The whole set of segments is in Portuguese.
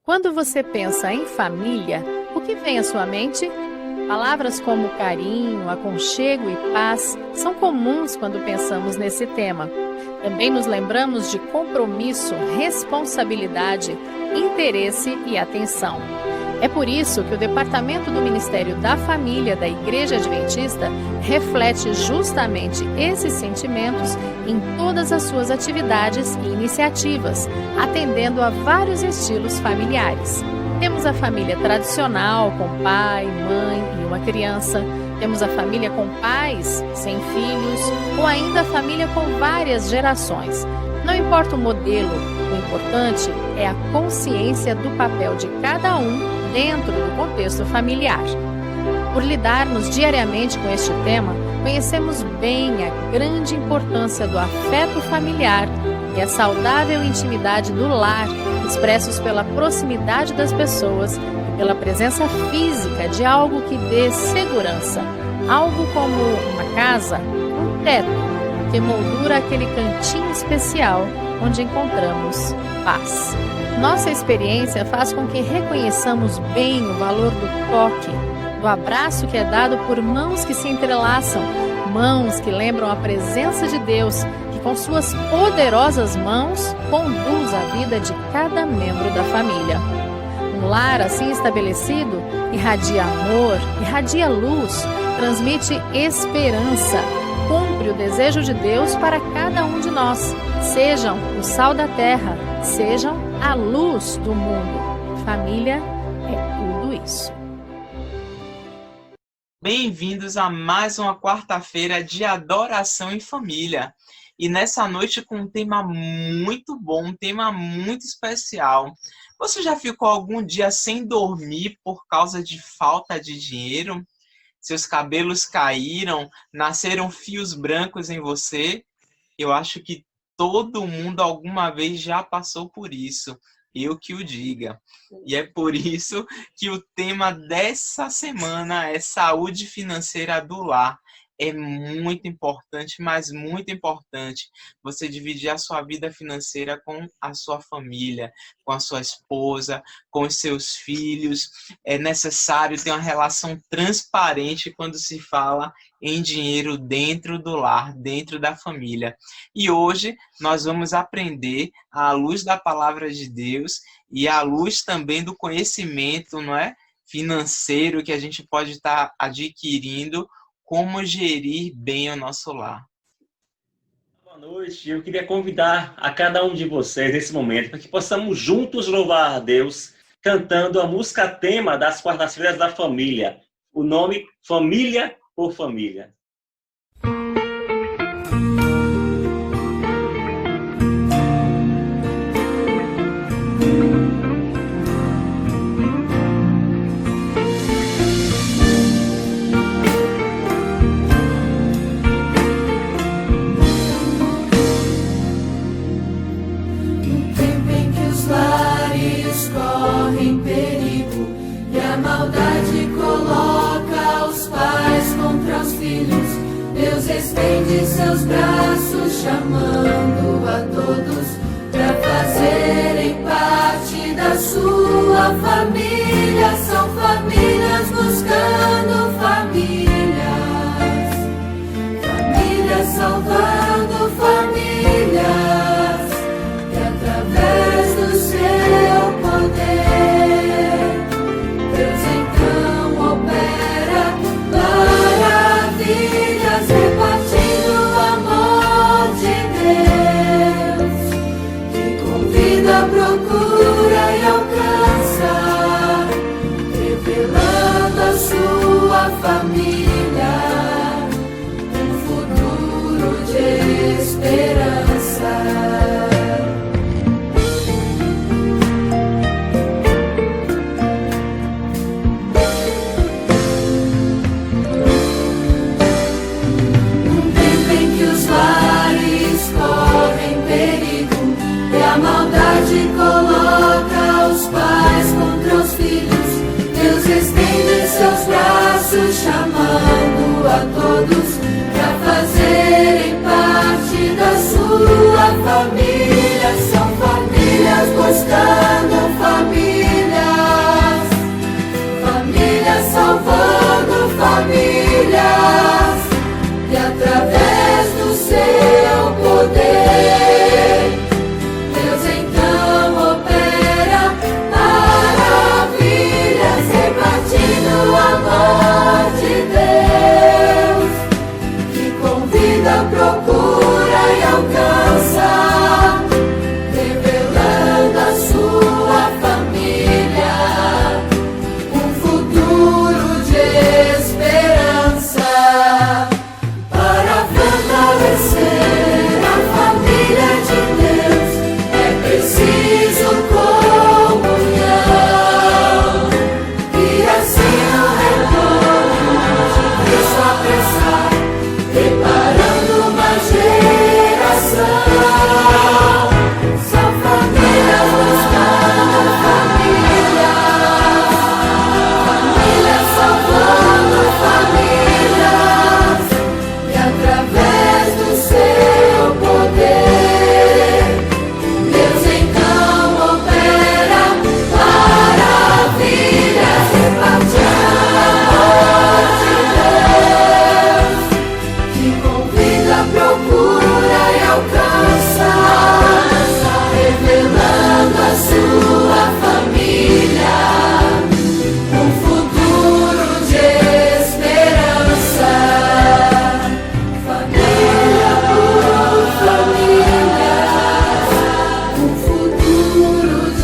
Quando você pensa em família, o que vem à sua mente? Palavras como carinho, aconchego e paz são comuns quando pensamos nesse tema. Também nos lembramos de compromisso, responsabilidade, interesse e atenção. É por isso que o Departamento do Ministério da Família da Igreja Adventista reflete justamente esses sentimentos em todas as suas atividades e iniciativas, atendendo a vários estilos familiares. Temos a família tradicional, com pai, mãe e uma criança. Temos a família com pais, sem filhos, ou ainda a família com várias gerações. Não importa o modelo, o importante é a consciência do papel de cada um dentro do contexto familiar. Por lidarmos diariamente com este tema, conhecemos bem a grande importância do afeto familiar e a saudável intimidade do lar, expressos pela proximidade das pessoas e pela presença física de algo que dê segurança, algo como uma casa, um teto, que moldura aquele cantinho especial onde encontramos paz. Nossa experiência faz com que reconheçamos bem o valor do toque, do abraço que é dado por mãos que se entrelaçam, mãos que lembram a presença de Deus, que com suas poderosas mãos conduz a vida de cada membro da família. Um lar assim estabelecido irradia amor, irradia luz, transmite esperança, cumpre o desejo de Deus para cada um de nós. Sejam o sal da terra, sejam a luz do mundo. Família é tudo isso. Bem-vindos a mais uma quarta-feira de adoração em família. E nessa noite com um tema muito bom, um tema muito especial. Você já ficou algum dia sem dormir por causa de falta de dinheiro? Seus cabelos caíram, nasceram fios brancos em você? Eu acho que todo mundo alguma vez já passou por isso. Eu que o diga. E é por isso que o tema dessa semana é saúde financeira do lar. É muito importante, mas muito importante você dividir a sua vida financeira com a sua família, com a sua esposa, com os seus filhos. É necessário ter uma relação transparente quando se fala em dinheiro dentro do lar, dentro da família. E hoje nós vamos aprender à luz da palavra de Deus e à luz também do conhecimento, não é, financeiro que a gente pode estar adquirindo, como gerir bem o nosso lar. Boa noite. Eu queria convidar a cada um de vocês nesse momento para que possamos juntos louvar a Deus cantando a música tema das quartas-feiras da família. O nome Família por Família. Estende seus braços, chamando a todos para fazerem parte da sua família. São famílias buscando famílias, famílias salvando famílias, e através do seu poder, Deus então opera maravilhas, repartindo o amor de Deus, que convida, procura e alcança, revelando a sua família um futuro de esperança. A maldade coloca os pais contra os filhos. Deus estende seus braços, chamando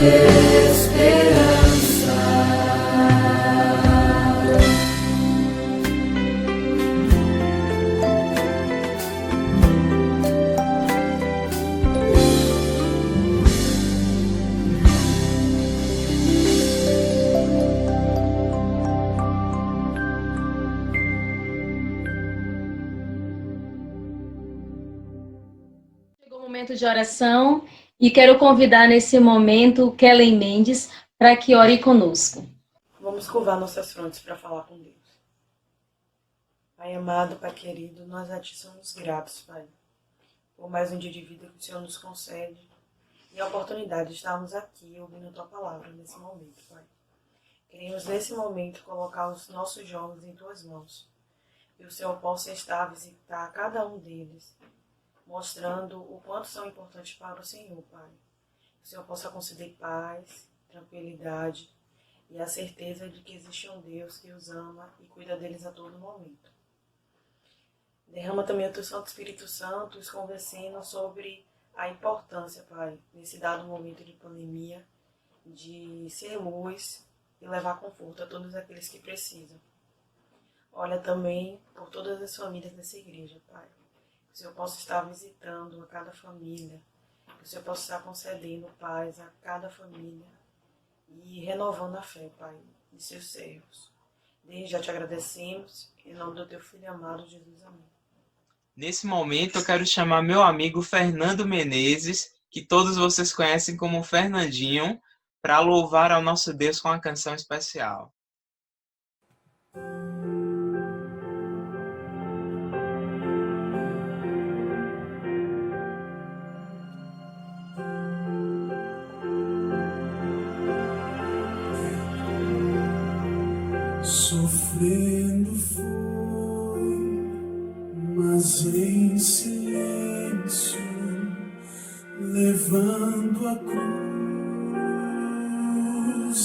esperança. Chegou o momento de oração e quero convidar nesse momento Kellen Mendes para que ore conosco. Vamos curvar nossas frontes para falar com Deus. Pai amado, Pai querido, nós a Ti somos gratos, Pai, por mais um dia de vida que o Senhor nos concede e a oportunidade de estarmos aqui ouvindo a Tua palavra nesse momento, Pai. Queremos nesse momento colocar os nossos jovens em Tuas mãos, que o Senhor possa estar a visitar cada um deles, mostrando o quanto são importantes para o Senhor, Pai. Que o Senhor possa conceder paz, tranquilidade e a certeza de que existe um Deus que os ama e cuida deles a todo momento. Derrama também o Teu Santo Espírito Santo, os convencendo sobre a importância, Pai, nesse dado momento de pandemia, de ser luz e levar conforto a todos aqueles que precisam. Olha também por todas as famílias dessa igreja, Pai. Que o Senhor possa estar visitando a cada família, que o Senhor possa estar concedendo paz a cada família e renovando a fé, Pai, de seus servos. Desde já te agradecemos, em nome do Teu Filho amado, Jesus, amém. Nesse momento eu quero chamar meu amigo Fernando Menezes, que todos vocês conhecem como Fernandinho, para louvar ao nosso Deus com uma canção especial. Sofrendo foi, mas em silêncio, levando a cruz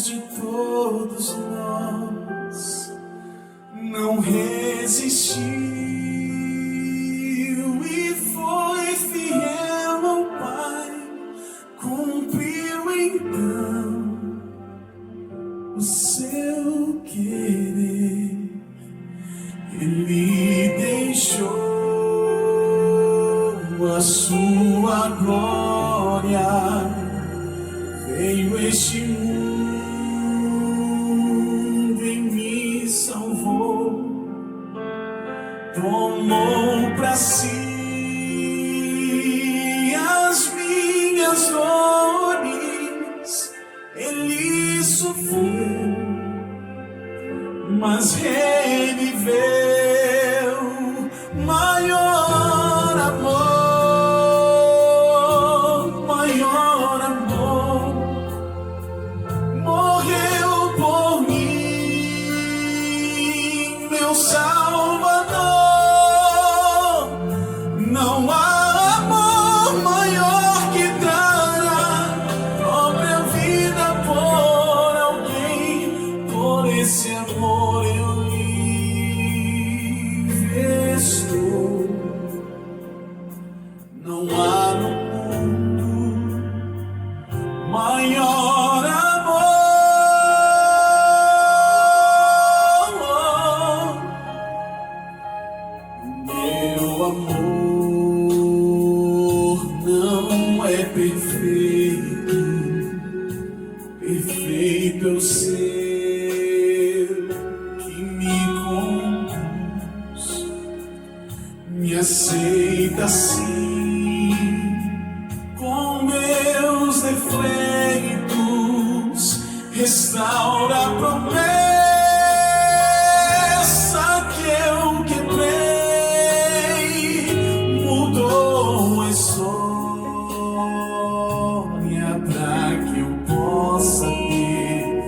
de todos nós, não resistiu e foi fiel ao Pai, cumpriu então o seu querer. Ele deixou a sua glória, veio este mundo e me salvou, tomou pra si as minhas dores, ele sofreu, mas ele veio maior amor, maior amor, morreu por mim, meu Salvador. Não há amor maior que dar a própria vida por alguém, por esse amor eu livre estou. Não há no mundo maior amor. Meu amor não é perfeito, perfeito é o ser que me conduz, me aceita assim, com meus defeitos, restaura a promessa que eu quebrei, mudou a história pra que eu possa ter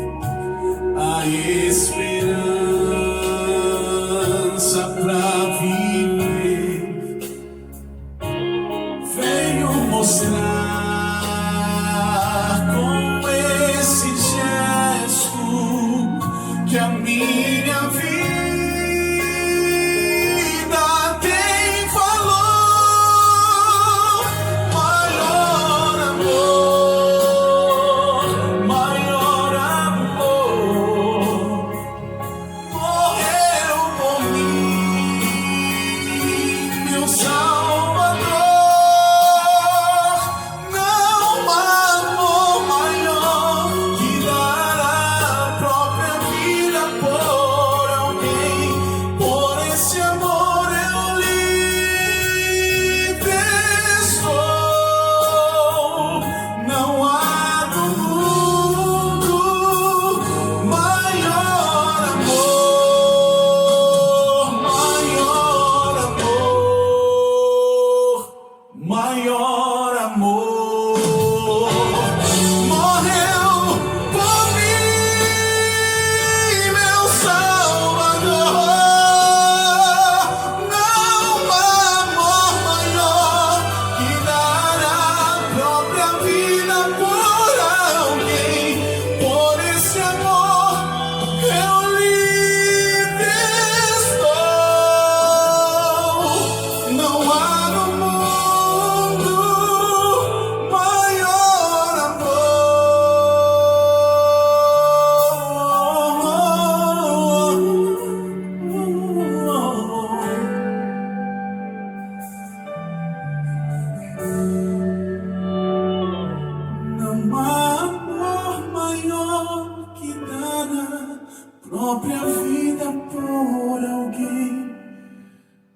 Não há amor maior que dar a própria vida por alguém.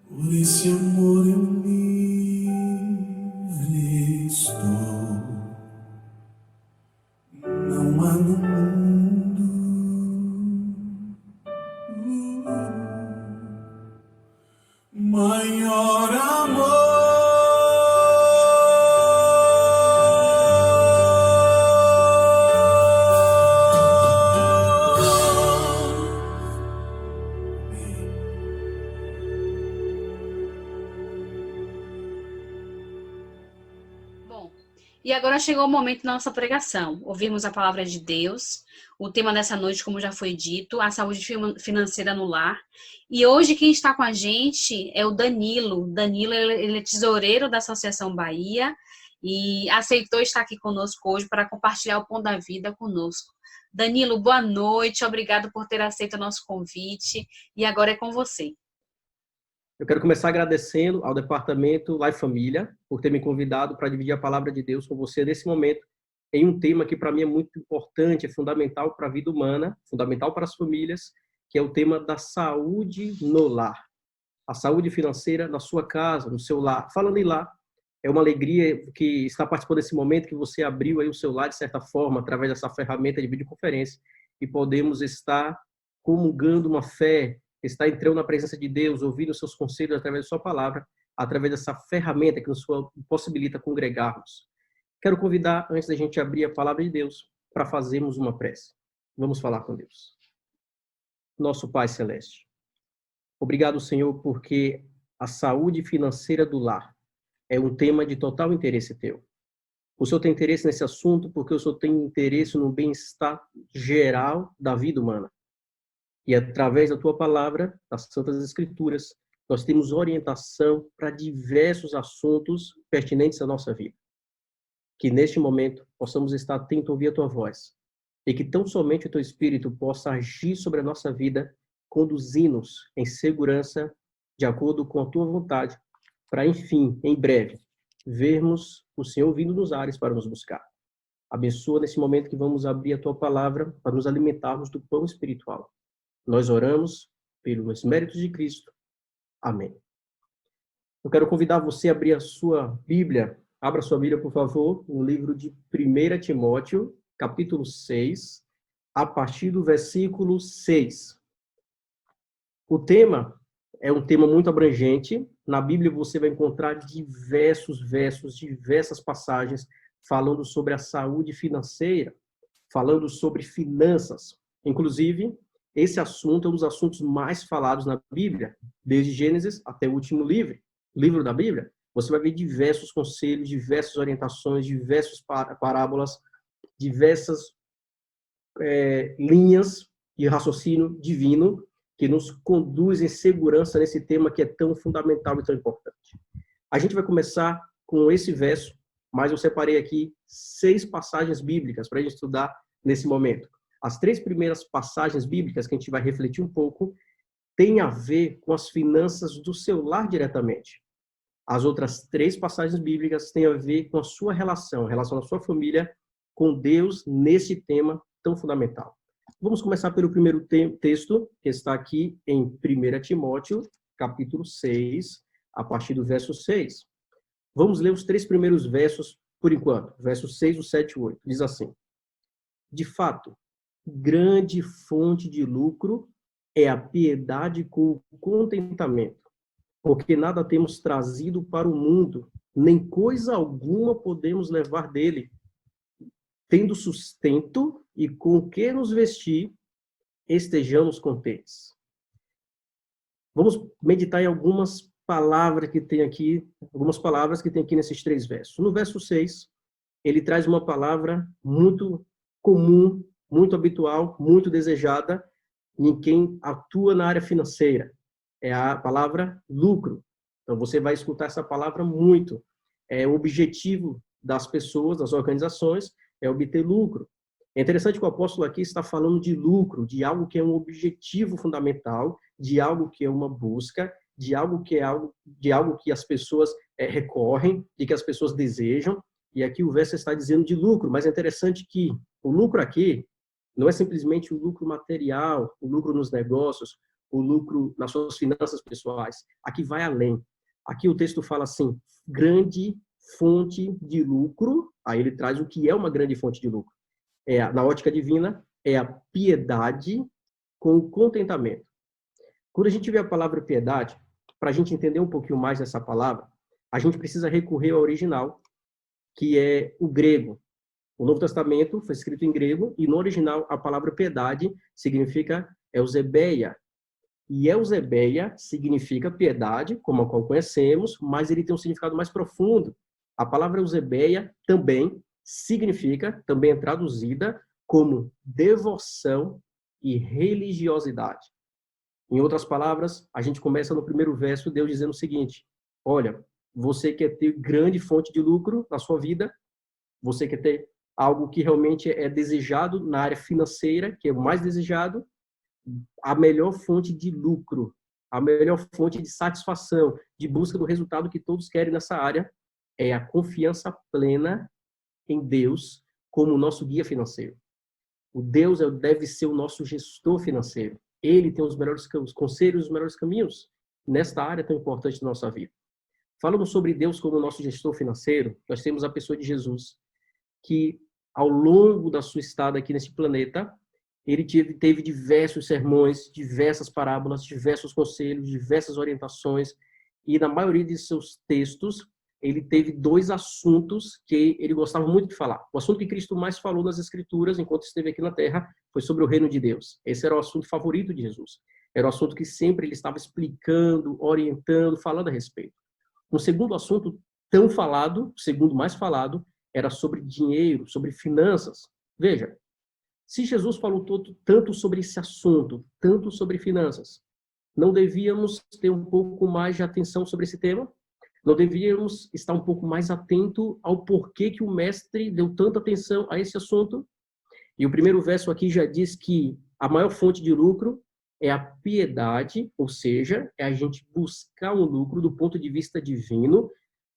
Por esse amor eu livre estou. Não há no mundo maior amor. Bom, e agora chegou o momento da nossa pregação. Ouvimos a palavra de Deus. O tema dessa noite, como já foi dito, a saúde financeira no lar. E hoje quem está com a gente é o Danilo. Danilo, ele é tesoureiro da Associação Bahia e aceitou estar aqui conosco hoje para compartilhar o Pão da Vida conosco. Danilo, boa noite. Obrigado por ter aceito o nosso convite. E agora é com você. Eu quero começar agradecendo ao Departamento Life Família por ter me convidado para dividir a palavra de Deus com você nesse momento, em um tema que para mim é muito importante, é fundamental para a vida humana, fundamental para as famílias, que é o tema da saúde no lar. A saúde financeira na sua casa, no seu lar. Falando em lar, é uma alegria que está participando desse momento, que você abriu aí o seu lar, de certa forma, através dessa ferramenta de videoconferência, e podemos estar comungando uma fé, estar entrando na presença de Deus, ouvindo os seus conselhos através da sua palavra, através dessa ferramenta que nos possibilita congregarmos. Quero convidar, antes da gente abrir a palavra de Deus, para fazermos uma prece. Vamos falar com Deus. Nosso Pai Celeste, obrigado, Senhor, porque a saúde financeira do lar é um tema de total interesse teu. O Senhor tem interesse nesse assunto porque o Senhor tem interesse no bem-estar geral da vida humana. E através da tua palavra, das Santas Escrituras, nós temos orientação para diversos assuntos pertinentes à nossa vida. Que neste momento possamos estar atentos a ouvir a tua voz e que tão somente o teu Espírito possa agir sobre a nossa vida, conduzindo-nos em segurança, de acordo com a tua vontade, para, enfim, em breve, vermos o Senhor vindo nos ares para nos buscar. Abençoa nesse momento que vamos abrir a tua palavra para nos alimentarmos do pão espiritual. Nós oramos pelos méritos de Cristo. Amém. Eu quero convidar você a abrir a sua Bíblia. Abra sua Bíblia, por favor, no livro de 1 Timóteo, capítulo 6, a partir do versículo 6. O tema é um tema muito abrangente. Na Bíblia você vai encontrar diversos versos, diversas passagens falando sobre a saúde financeira, falando sobre finanças. Inclusive, esse assunto é um dos assuntos mais falados na Bíblia, desde Gênesis até o último livro da Bíblia. Você vai ver diversos conselhos, diversas orientações, diversas parábolas, diversas linhas de raciocínio divino que nos conduzem em segurança nesse tema que é tão fundamental e tão importante. A gente vai começar com esse verso, mas eu separei aqui 6 passagens bíblicas para a gente estudar nesse momento. As 3 primeiras passagens bíblicas que a gente vai refletir um pouco têm a ver com as finanças do seu lar diretamente. As outras 3 passagens bíblicas têm a ver com a sua relação, a relação da sua família com Deus nesse tema tão fundamental. Vamos começar pelo primeiro texto, que está aqui em 1 Timóteo, capítulo 6, a partir do verso 6. Vamos ler os 3 primeiros versos por enquanto. Versos 6, o 7 e 8. Diz assim: de fato, grande fonte de lucro é a piedade com o contentamento, porque nada temos trazido para o mundo, nem coisa alguma podemos levar dele. Tendo sustento e com o que nos vestir, estejamos contentes. Vamos meditar em algumas palavras que tem aqui nesses 3 versos. No verso 6, ele traz uma palavra muito comum, muito habitual, muito desejada em quem atua na área financeira. É a palavra lucro. Então, você vai escutar essa palavra muito. É o objetivo das pessoas, das organizações, é obter lucro. É interessante que o apóstolo aqui está falando de lucro, de algo que é um objetivo fundamental, de algo que é uma busca, de algo que as pessoas recorrem, de que as pessoas desejam. e aqui o verso está dizendo de lucro, mas é interessante que o lucro aqui não é simplesmente o lucro material, o lucro nos negócios, o lucro nas suas finanças pessoais. Aqui vai além. Aqui o texto fala assim, grande fonte de lucro, aí ele traz o que é uma grande fonte de lucro. Na ótica divina, é a piedade com o contentamento. Quando a gente vê a palavra piedade, para a gente entender um pouquinho mais dessa palavra, a gente precisa recorrer ao original, que é o grego. O Novo Testamento foi escrito em grego, e no original a palavra piedade significa eusebeia. E eusebeia significa piedade, como a qual conhecemos, mas ele tem um significado mais profundo. A palavra eusebeia também significa, também é traduzida como devoção e religiosidade. Em outras palavras, a gente começa no primeiro verso, Deus dizendo o seguinte, olha, você quer ter grande fonte de lucro na sua vida, você quer ter algo que realmente é desejado na área financeira, que é o mais desejado, a melhor fonte de lucro, a melhor fonte de satisfação, de busca do resultado que todos querem nessa área, é a confiança plena em Deus como nosso guia financeiro. O Deus deve ser o nosso gestor financeiro. Ele tem os melhores conselhos, os melhores caminhos nesta área tão importante da nossa vida. Falando sobre Deus como nosso gestor financeiro, nós temos a pessoa de Jesus, que ao longo da sua estada aqui nesse planeta, ele teve diversos sermões, diversas parábolas, diversos conselhos, diversas orientações, e na maioria de seus textos, ele teve 2 assuntos que ele gostava muito de falar. O assunto que Cristo mais falou nas Escrituras, enquanto esteve aqui na Terra, foi sobre o reino de Deus. Esse era o assunto favorito de Jesus. Era o assunto que sempre ele estava explicando, orientando, falando a respeito. Um segundo assunto tão falado, o segundo mais falado, era sobre dinheiro, sobre finanças. Veja, se Jesus falou tanto sobre esse assunto, tanto sobre finanças, não devíamos ter um pouco mais de atenção sobre esse tema? Não devíamos estar um pouco mais atento ao porquê que o mestre deu tanta atenção a esse assunto? E o primeiro verso aqui já diz que a maior fonte de lucro é a piedade, ou seja, é a gente buscar um lucro do ponto de vista divino,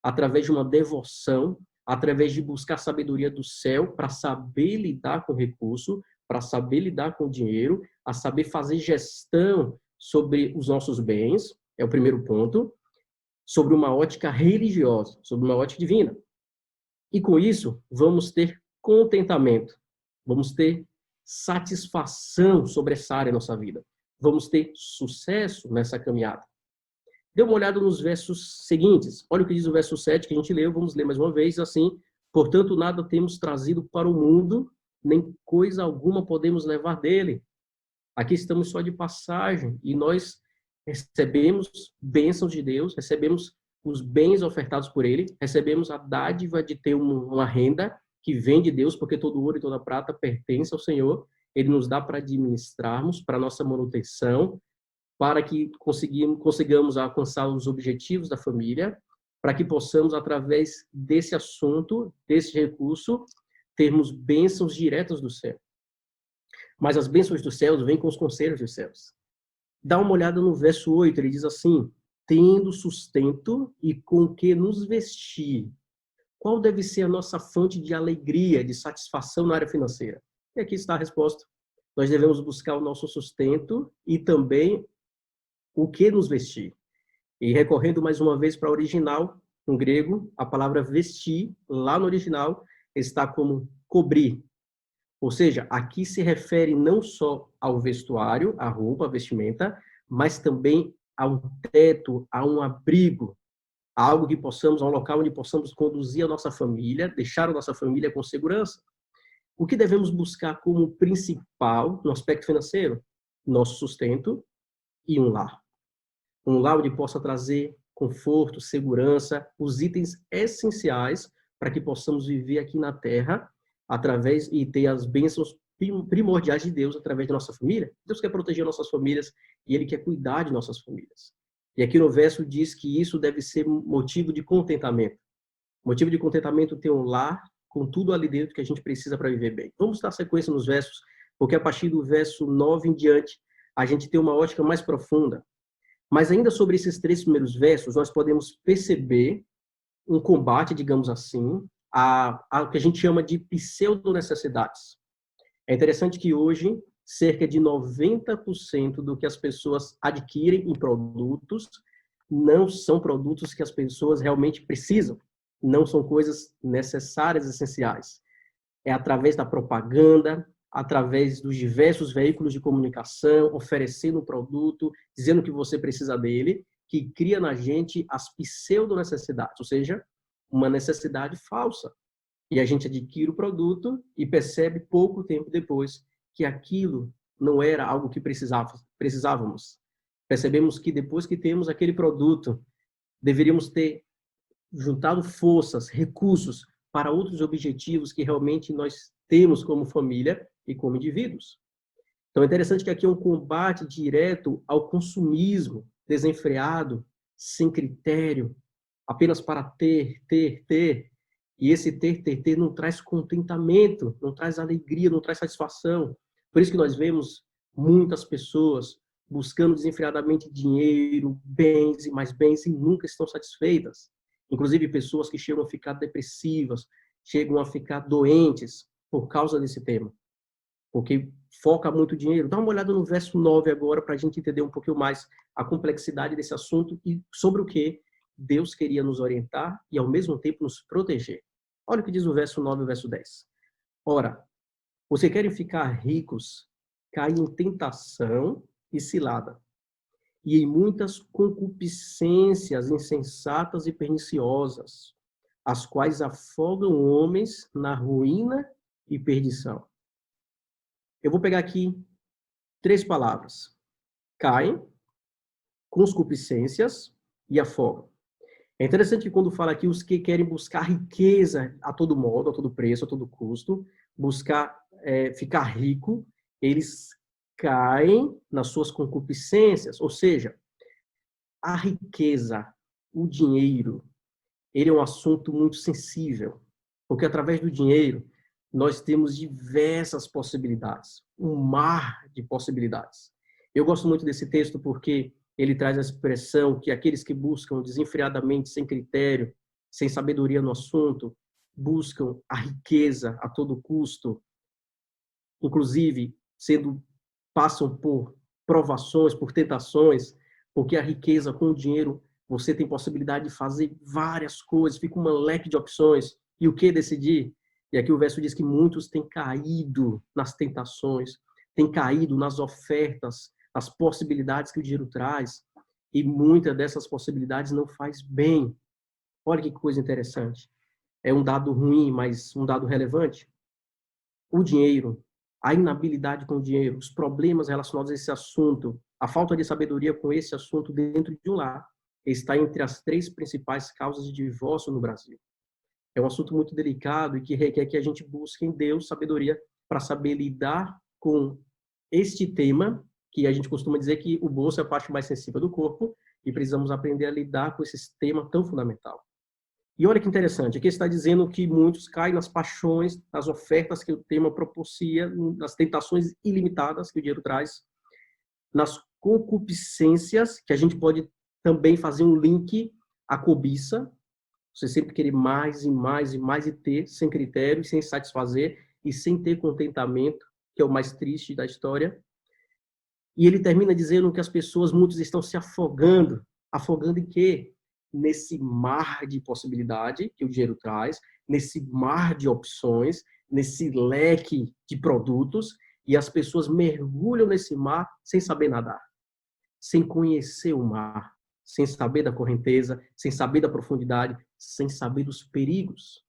através de uma devoção, através de buscar a sabedoria do céu para saber lidar com o recurso, para saber lidar com o dinheiro, a saber fazer gestão sobre os nossos bens, é o primeiro ponto, sobre uma ótica religiosa, sobre uma ótica divina. E com isso, vamos ter contentamento, vamos ter satisfação sobre essa área da nossa vida, vamos ter sucesso nessa caminhada. Dê uma olhada nos versos seguintes. Olha o que diz o verso 7, que a gente leu, vamos ler mais uma vez, assim, portanto, nada temos trazido para o mundo, nem coisa alguma podemos levar dele. Aqui estamos só de passagem, e nós recebemos bênçãos de Deus, recebemos os bens ofertados por ele, recebemos a dádiva de ter uma renda que vem de Deus, porque todo ouro e toda prata pertence ao Senhor, ele nos dá para administrarmos, para nossa manutenção, para que consigamos alcançar os objetivos da família, para que possamos, através desse assunto, desse recurso, termos bênçãos diretas do céu. Mas as bênçãos dos céus vêm com os conselhos dos céus. Dá uma olhada no verso 8, ele diz assim, tendo sustento e com que nos vestir. Qual deve ser a nossa fonte de alegria, de satisfação na área financeira? E aqui está a resposta. Nós devemos buscar o nosso sustento e também o que nos vestir. E recorrendo mais uma vez para o original, no grego, a palavra vestir, lá no original, está como cobrir. Ou seja, aqui se refere não só ao vestuário, a roupa, a vestimenta, mas também ao teto, a um abrigo, a algo que possamos, a um local onde possamos conduzir a nossa família, deixar a nossa família com segurança. O que devemos buscar como principal no aspecto financeiro? Nosso sustento e um lar. Um lar onde possa trazer conforto, segurança, os itens essenciais para que possamos viver aqui na Terra através e ter as bênçãos primordiais de Deus através da nossa família. Deus quer proteger nossas famílias e Ele quer cuidar de nossas famílias. E aqui no verso diz que isso deve ser motivo de contentamento. Motivo de contentamento ter um lar com tudo ali dentro que a gente precisa para viver bem. Vamos dar sequência nos versos, porque a partir do verso 9 em diante, a gente tem uma ótica mais profunda. Mas ainda sobre esses 3 primeiros versos, nós podemos perceber um combate, digamos assim, a que a gente chama de pseudo-necessidades. É interessante que hoje, cerca de 90% do que as pessoas adquirem em produtos não são produtos que as pessoas realmente precisam, não são coisas necessárias, essenciais. É através da propaganda, através dos diversos veículos de comunicação, oferecendo o produto, dizendo que você precisa dele, que cria na gente as pseudo-necessidades, ou seja, uma necessidade falsa. E a gente adquire o produto e percebe pouco tempo depois que aquilo não era algo que precisávamos. Percebemos que depois que temos aquele produto, deveríamos ter juntado forças, recursos para outros objetivos que realmente nós temos como família e como indivíduos. Então é interessante que aqui é um combate direto ao consumismo desenfreado, sem critério, apenas para ter. E esse ter não traz contentamento, não traz alegria, não traz satisfação. Por isso que nós vemos muitas pessoas buscando desenfreadamente dinheiro, bens e mais bens e nunca estão satisfeitas. Inclusive pessoas que chegam a ficar depressivas, chegam a ficar doentes por causa desse tema. Porque foca muito dinheiro. Dá uma olhada no verso 9 agora para a gente entender um pouquinho mais a complexidade desse assunto e sobre o que Deus queria nos orientar e ao mesmo tempo nos proteger. Olha o que diz o verso 9 e o verso 10. Ora, vocês querem ficar ricos, caem em tentação e cilada, e em muitas concupiscências insensatas e perniciosas, as quais afogam homens na ruína e perdição. Eu vou pegar aqui 3 palavras. Caem, concupiscências e afogam. É interessante que quando fala aqui os que querem buscar riqueza a todo modo, a todo preço, a todo custo, buscar ficar rico, eles caem nas suas concupiscências, ou seja, a riqueza, o dinheiro, ele é um assunto muito sensível, porque através do dinheiro nós temos diversas possibilidades, um mar de possibilidades. Eu gosto muito desse texto porque ele traz a expressão que aqueles que buscam desenfreadamente, sem critério, sem sabedoria no assunto, buscam a riqueza a todo custo, inclusive passam por provações, por tentações, porque a riqueza com o dinheiro, você tem possibilidade de fazer várias coisas, fica um leque de opções. E o que decidir? E aqui o verso diz que muitos têm caído nas tentações, têm caído nas ofertas, nas possibilidades que o dinheiro traz, e muitas dessas possibilidades não faz bem. Olha que coisa interessante. É um dado ruim, mas um dado relevante. O dinheiro, a inabilidade com o dinheiro, os problemas relacionados a esse assunto, a falta de sabedoria com esse assunto dentro de um lar, está entre as 3 principais causas de divórcio no Brasil. É um assunto muito delicado e que requer que a gente busque em Deus sabedoria para saber lidar com este tema, que a gente costuma dizer que o bolso é a parte mais sensível do corpo e precisamos aprender a lidar com esse tema tão fundamental. E olha que interessante, aqui está dizendo que muitos caem nas paixões, nas ofertas que o tema propicia, nas tentações ilimitadas que o dinheiro traz, nas concupiscências, que a gente pode também fazer um link à cobiça, você sempre querer mais e mais e mais e ter, sem critério, sem satisfazer e sem ter contentamento, que é o mais triste da história. E ele termina dizendo que as pessoas, muitos estão se afogando. Afogando em quê? Nesse mar de possibilidade que o dinheiro traz, nesse mar de opções, nesse leque de produtos, e as pessoas mergulham nesse mar sem saber nadar, sem conhecer o mar, sem saber da correnteza, sem saber da profundidade, sem saber dos perigos.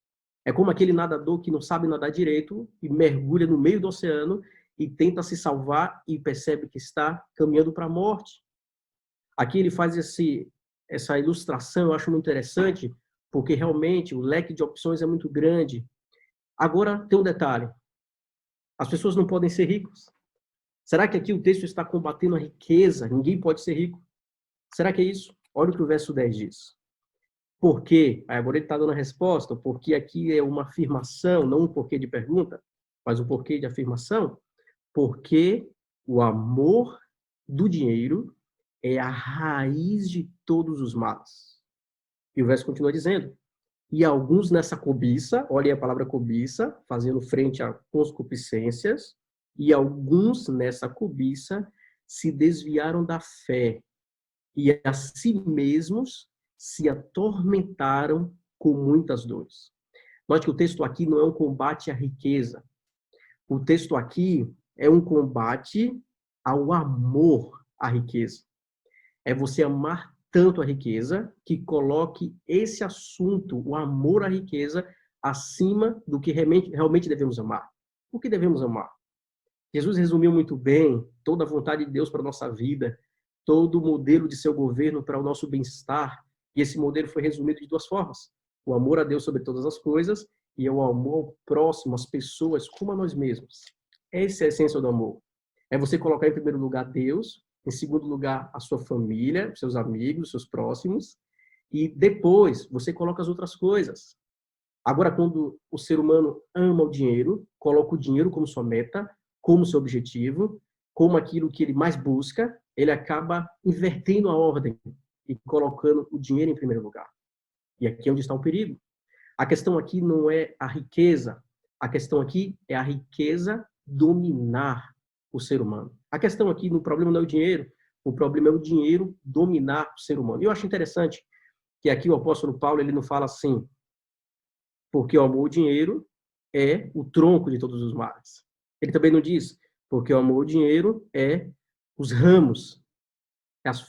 É como aquele nadador que não sabe nadar direito e mergulha no meio do oceano e tenta se salvar e percebe que está caminhando para a morte. Aqui ele faz essa ilustração, eu acho muito interessante, porque realmente o leque de opções é muito grande. Agora, tem um detalhe. As pessoas não podem ser ricos. Será que aqui o texto está combatendo a riqueza? Ninguém pode ser rico. Será que é isso? Olha o que o verso 10 diz. Por quê? Agora ele está dando a resposta, porque aqui é uma afirmação, não um porquê de pergunta, mas um porquê de afirmação. Porque o amor do dinheiro é a raiz de todos os males. E o verso continua dizendo, e alguns nessa cobiça, olhem a palavra cobiça, fazendo frente a concupiscências, e alguns nessa cobiça se desviaram da fé e a si mesmos se atormentaram com muitas dores. Note que o texto aqui não é um combate à riqueza. O texto aqui é um combate ao amor à riqueza. É você amar tanto a riqueza que coloque esse assunto, o amor à riqueza, acima do que realmente devemos amar. O que devemos amar? Jesus resumiu muito bem toda a vontade de Deus para a nossa vida, todo o modelo de seu governo para o nosso bem-estar. E esse modelo foi resumido de duas formas. O amor a Deus sobre todas as coisas e o amor ao próximo, às pessoas, como a nós mesmos. Essa é a essência do amor. É você colocar em primeiro lugar Deus, em segundo lugar a sua família, seus amigos, seus próximos, e depois você coloca as outras coisas. Agora, quando o ser humano ama o dinheiro, coloca o dinheiro como sua meta, como seu objetivo, como aquilo que ele mais busca, ele acaba invertendo a ordem e colocando o dinheiro em primeiro lugar. E aqui é onde está o perigo. A questão aqui não é a riqueza, a questão aqui é a riqueza dominar o ser humano. A questão aqui, no problema não é o dinheiro, o problema é o dinheiro dominar o ser humano. E eu acho interessante que aqui o apóstolo Paulo, ele não fala assim, porque o amor ao dinheiro é o tronco de todos os males. Ele também não diz, porque o amor ao dinheiro é os ramos,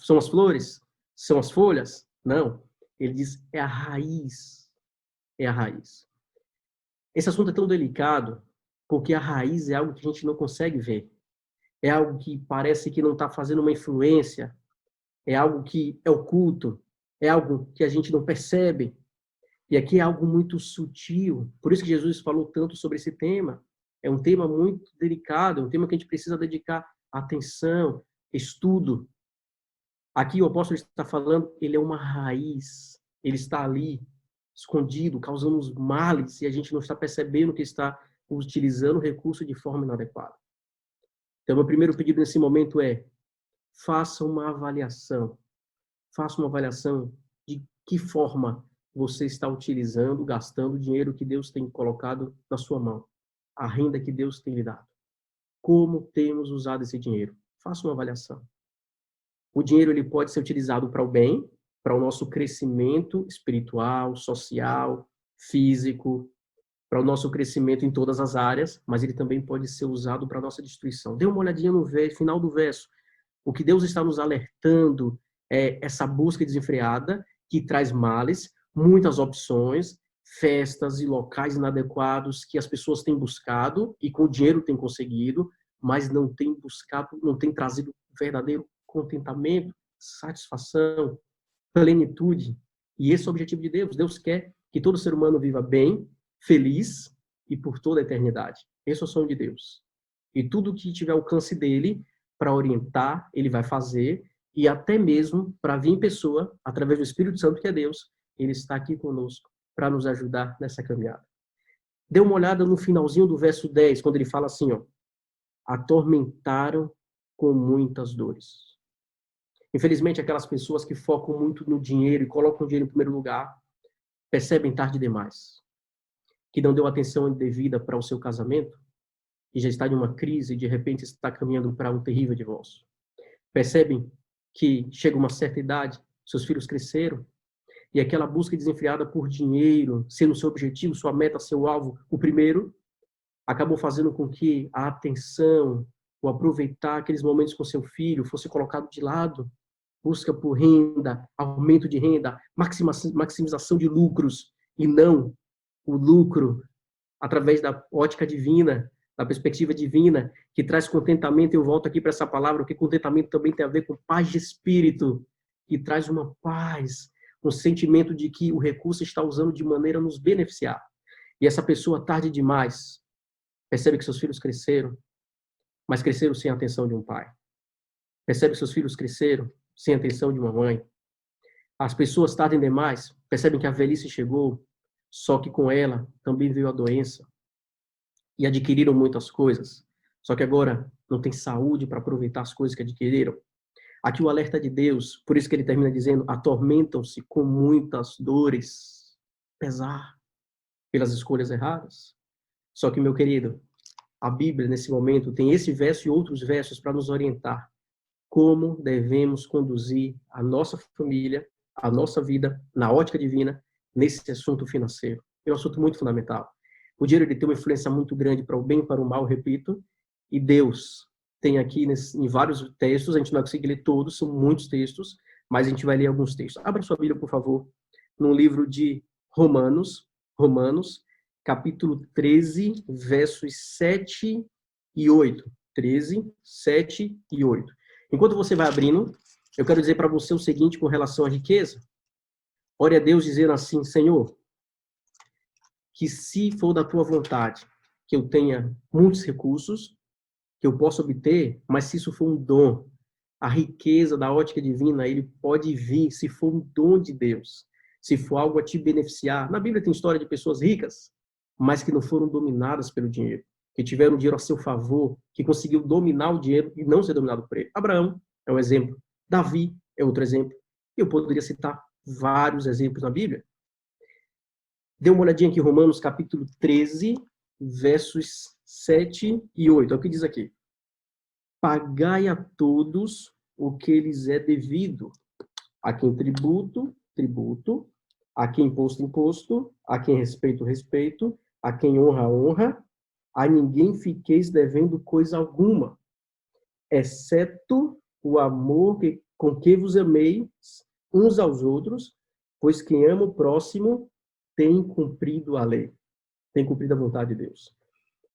são as flores, são as folhas. Não, ele diz, é a raiz. É a raiz. Esse assunto é tão delicado, porque a raiz é algo que a gente não consegue ver. É algo que parece que não está fazendo uma influência, é algo que é oculto, é algo que a gente não percebe. E aqui é algo muito sutil. Por isso que Jesus falou tanto sobre esse tema. É um tema muito delicado, é um tema que a gente precisa dedicar atenção, estudo. Aqui o apóstolo está falando, ele é uma raiz. Ele está ali, escondido, causando os males, e a gente não está percebendo que está utilizando o recurso de forma inadequada. Então, meu primeiro pedido nesse momento é, faça uma avaliação. Faça uma avaliação de que forma você está utilizando, gastando o dinheiro que Deus tem colocado na sua mão. A renda que Deus tem lhe dado. Como temos usado esse dinheiro? Faça uma avaliação. O dinheiro ele pode ser utilizado para o bem, para o nosso crescimento espiritual, social, físico, para o nosso crescimento em todas as áreas, mas ele também pode ser usado para a nossa destruição. Dê uma olhadinha no final do verso. O que Deus está nos alertando é essa busca desenfreada que traz males, muitas opções, festas e locais inadequados que as pessoas têm buscado e com o dinheiro têm conseguido, mas não têm buscado, não têm trazido verdadeiro contentamento, satisfação, plenitude. E esse é o objetivo de Deus. Deus quer que todo ser humano viva bem, feliz e por toda a eternidade. Esse é o sonho de Deus. E tudo que tiver alcance dele para orientar, ele vai fazer, e até mesmo para vir em pessoa, através do Espírito Santo que é Deus, ele está aqui conosco para nos ajudar nessa caminhada. Dê uma olhada no finalzinho do verso 10, quando ele fala assim, ó, atormentaram com muitas dores. Infelizmente, aquelas pessoas que focam muito no dinheiro e colocam o dinheiro em primeiro lugar, percebem tarde demais que não deu atenção devida para o seu casamento e já está em uma crise e de repente está caminhando para um terrível divórcio. Percebem que chega uma certa idade, seus filhos cresceram e aquela busca desenfreada por dinheiro, sendo seu objetivo, sua meta, seu alvo, o primeiro, acabou fazendo com que a atenção, o aproveitar aqueles momentos com seu filho fosse colocado de lado. Busca por renda, aumento de renda, maximização de lucros e não o lucro através da ótica divina, da perspectiva divina, que traz contentamento. Eu volto aqui para essa palavra, porque contentamento também tem a ver com paz de espírito, que traz uma paz, um sentimento de que o recurso está usando de maneira a nos beneficiar. E essa pessoa, tarde demais, percebe que seus filhos cresceram, mas cresceram sem a atenção de um pai. Percebe que seus filhos cresceram sem a atenção de uma mãe. As pessoas tardem demais, percebem que a velhice chegou, só que com ela também veio a doença. E adquiriram muitas coisas, só que agora não tem saúde para aproveitar as coisas que adquiriram. Aqui o alerta de Deus, por isso que ele termina dizendo, atormentam-se com muitas dores. pesar pelas escolhas erradas. Só que, meu querido, a Bíblia, nesse momento, tem esse verso e outros versos para nos orientar como devemos conduzir a nossa família, a nossa vida, na ótica divina, nesse assunto financeiro. É um assunto muito fundamental. O dinheiro ele tem uma influência muito grande para o bem e para o mal, repito, e Deus tem aqui em vários textos, a gente não vai conseguir ler todos, são muitos textos, mas a gente vai ler alguns textos. Abra sua Bíblia, por favor, no livro de Romanos, capítulo 13, versos 7 e 8. 13, 7 e 8. Enquanto você vai abrindo, eu quero dizer para você o seguinte com relação à riqueza. Ore a Deus dizendo assim: Senhor, que se for da tua vontade, que eu tenha muitos recursos, que eu possa obter, mas se isso for um dom, a riqueza da ótica divina, ele pode vir se for um dom de Deus, se for algo a te beneficiar. Na Bíblia tem história de pessoas ricas, mas que não foram dominadas pelo dinheiro, que tiveram dinheiro a seu favor, que conseguiu dominar o dinheiro e não ser dominado por ele. Abraão é um exemplo, Davi é outro exemplo. Eu poderia citar vários exemplos na Bíblia. Dê uma olhadinha aqui em Romanos capítulo 13, versos 7 e 8. É o que diz aqui. Pagai a todos o que lhes é devido. A quem tributo, tributo. A quem imposto, imposto. A quem respeito, respeito. A quem honra, honra. A ninguém fiqueis devendo coisa alguma, exceto o amor com que vos ameis uns aos outros, pois quem ama o próximo tem cumprido a lei, tem cumprido a vontade de Deus.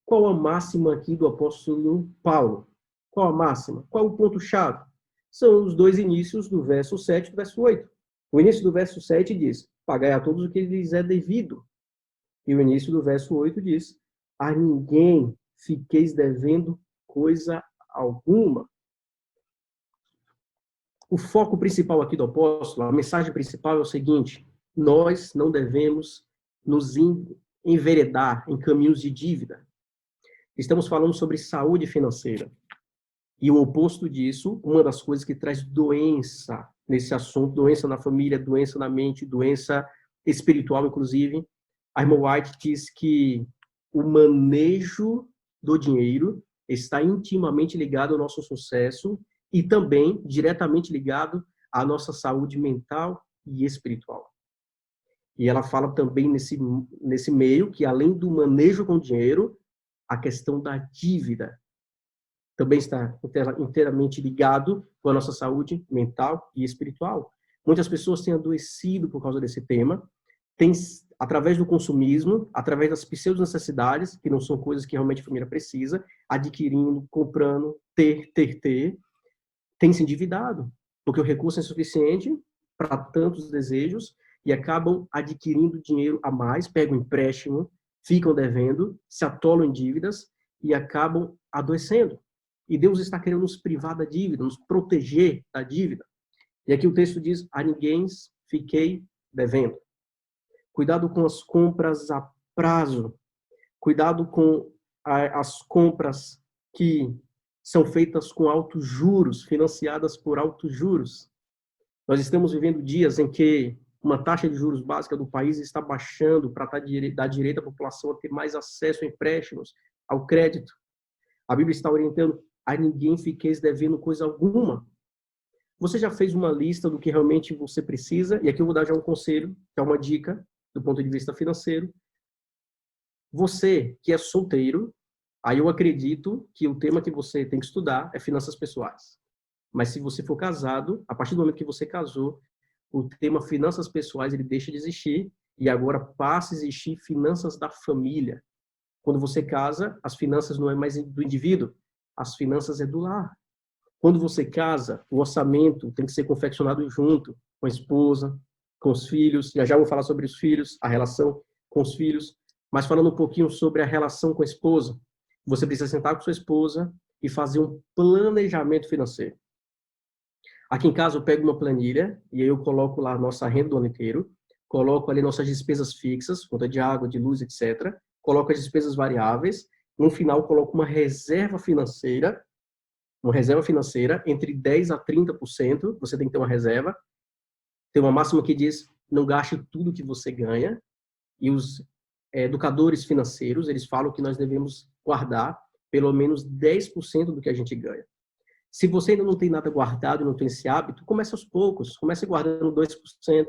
Qual a máxima aqui do apóstolo Paulo? Qual a máxima? Qual o ponto-chave? São os dois inícios do verso 7 e do verso 8. O início do verso 7 diz, pagai a todos o que lhes é devido. E o início do verso 8 diz, a ninguém fiqueis devendo coisa alguma. O foco principal aqui do apóstolo, a mensagem principal é o seguinte, nós não devemos nos enveredar em caminhos de dívida. Estamos falando sobre saúde financeira. E o oposto disso, uma das coisas que traz doença nesse assunto, doença na família, doença na mente, doença espiritual, inclusive, a irmã White diz que o manejo do dinheiro está intimamente ligado ao nosso sucesso e também diretamente ligado à nossa saúde mental e espiritual. E ela fala também nesse meio que, além do manejo com o dinheiro, a questão da dívida também está inteiramente ligado com a nossa saúde mental e espiritual. Muitas pessoas têm adoecido por causa desse tema, através do consumismo, através das pseudo-necessidades, que não são coisas que realmente a família precisa, adquirindo, comprando, ter, tem se endividado, porque o recurso é insuficiente para tantos desejos e acabam adquirindo dinheiro a mais, pegam empréstimo, ficam devendo, se atolam em dívidas e acabam adoecendo. E Deus está querendo nos privar da dívida, nos proteger da dívida. E aqui o texto diz, a ninguém fiquei devendo. Cuidado com as compras a prazo. Cuidado com as compras que são feitas com altos juros, financiadas por altos juros. Nós estamos vivendo dias em que uma taxa de juros básica do país está baixando para dar direito à população a ter mais acesso a empréstimos, ao crédito. A Bíblia está orientando, a ninguém fiqueis devendo coisa alguma. Você já fez uma lista do que realmente você precisa? E aqui eu vou dar já um conselho, que é uma dica do ponto de vista financeiro. Você que é solteiro, aí eu acredito que o tema que você tem que estudar é finanças pessoais. Mas se você for casado, a partir do momento que você casou, o tema finanças pessoais ele deixa de existir e agora passa a existir finanças da família. Quando você casa, as finanças não é mais do indivíduo, as finanças é do lar. Quando você casa, o orçamento tem que ser confeccionado junto com a esposa, com os filhos. Já vou falar sobre os filhos, a relação com os filhos. Mas falando um pouquinho sobre a relação com a esposa, você precisa sentar com sua esposa e fazer um planejamento financeiro. Aqui em casa eu pego uma planilha e aí eu coloco lá a nossa renda do ano inteiro, coloco ali nossas despesas fixas, conta de água, de luz, etc. Coloco as despesas variáveis. No final, coloco uma reserva financeira entre 10% a 30%. Você tem que ter uma reserva. Tem uma máxima que diz, não gaste tudo que você ganha. E os educadores financeiros, eles falam que nós devemos guardar pelo menos 10% do que a gente ganha. Se você ainda não tem nada guardado e não tem esse hábito, comece aos poucos. Comece guardando 2%,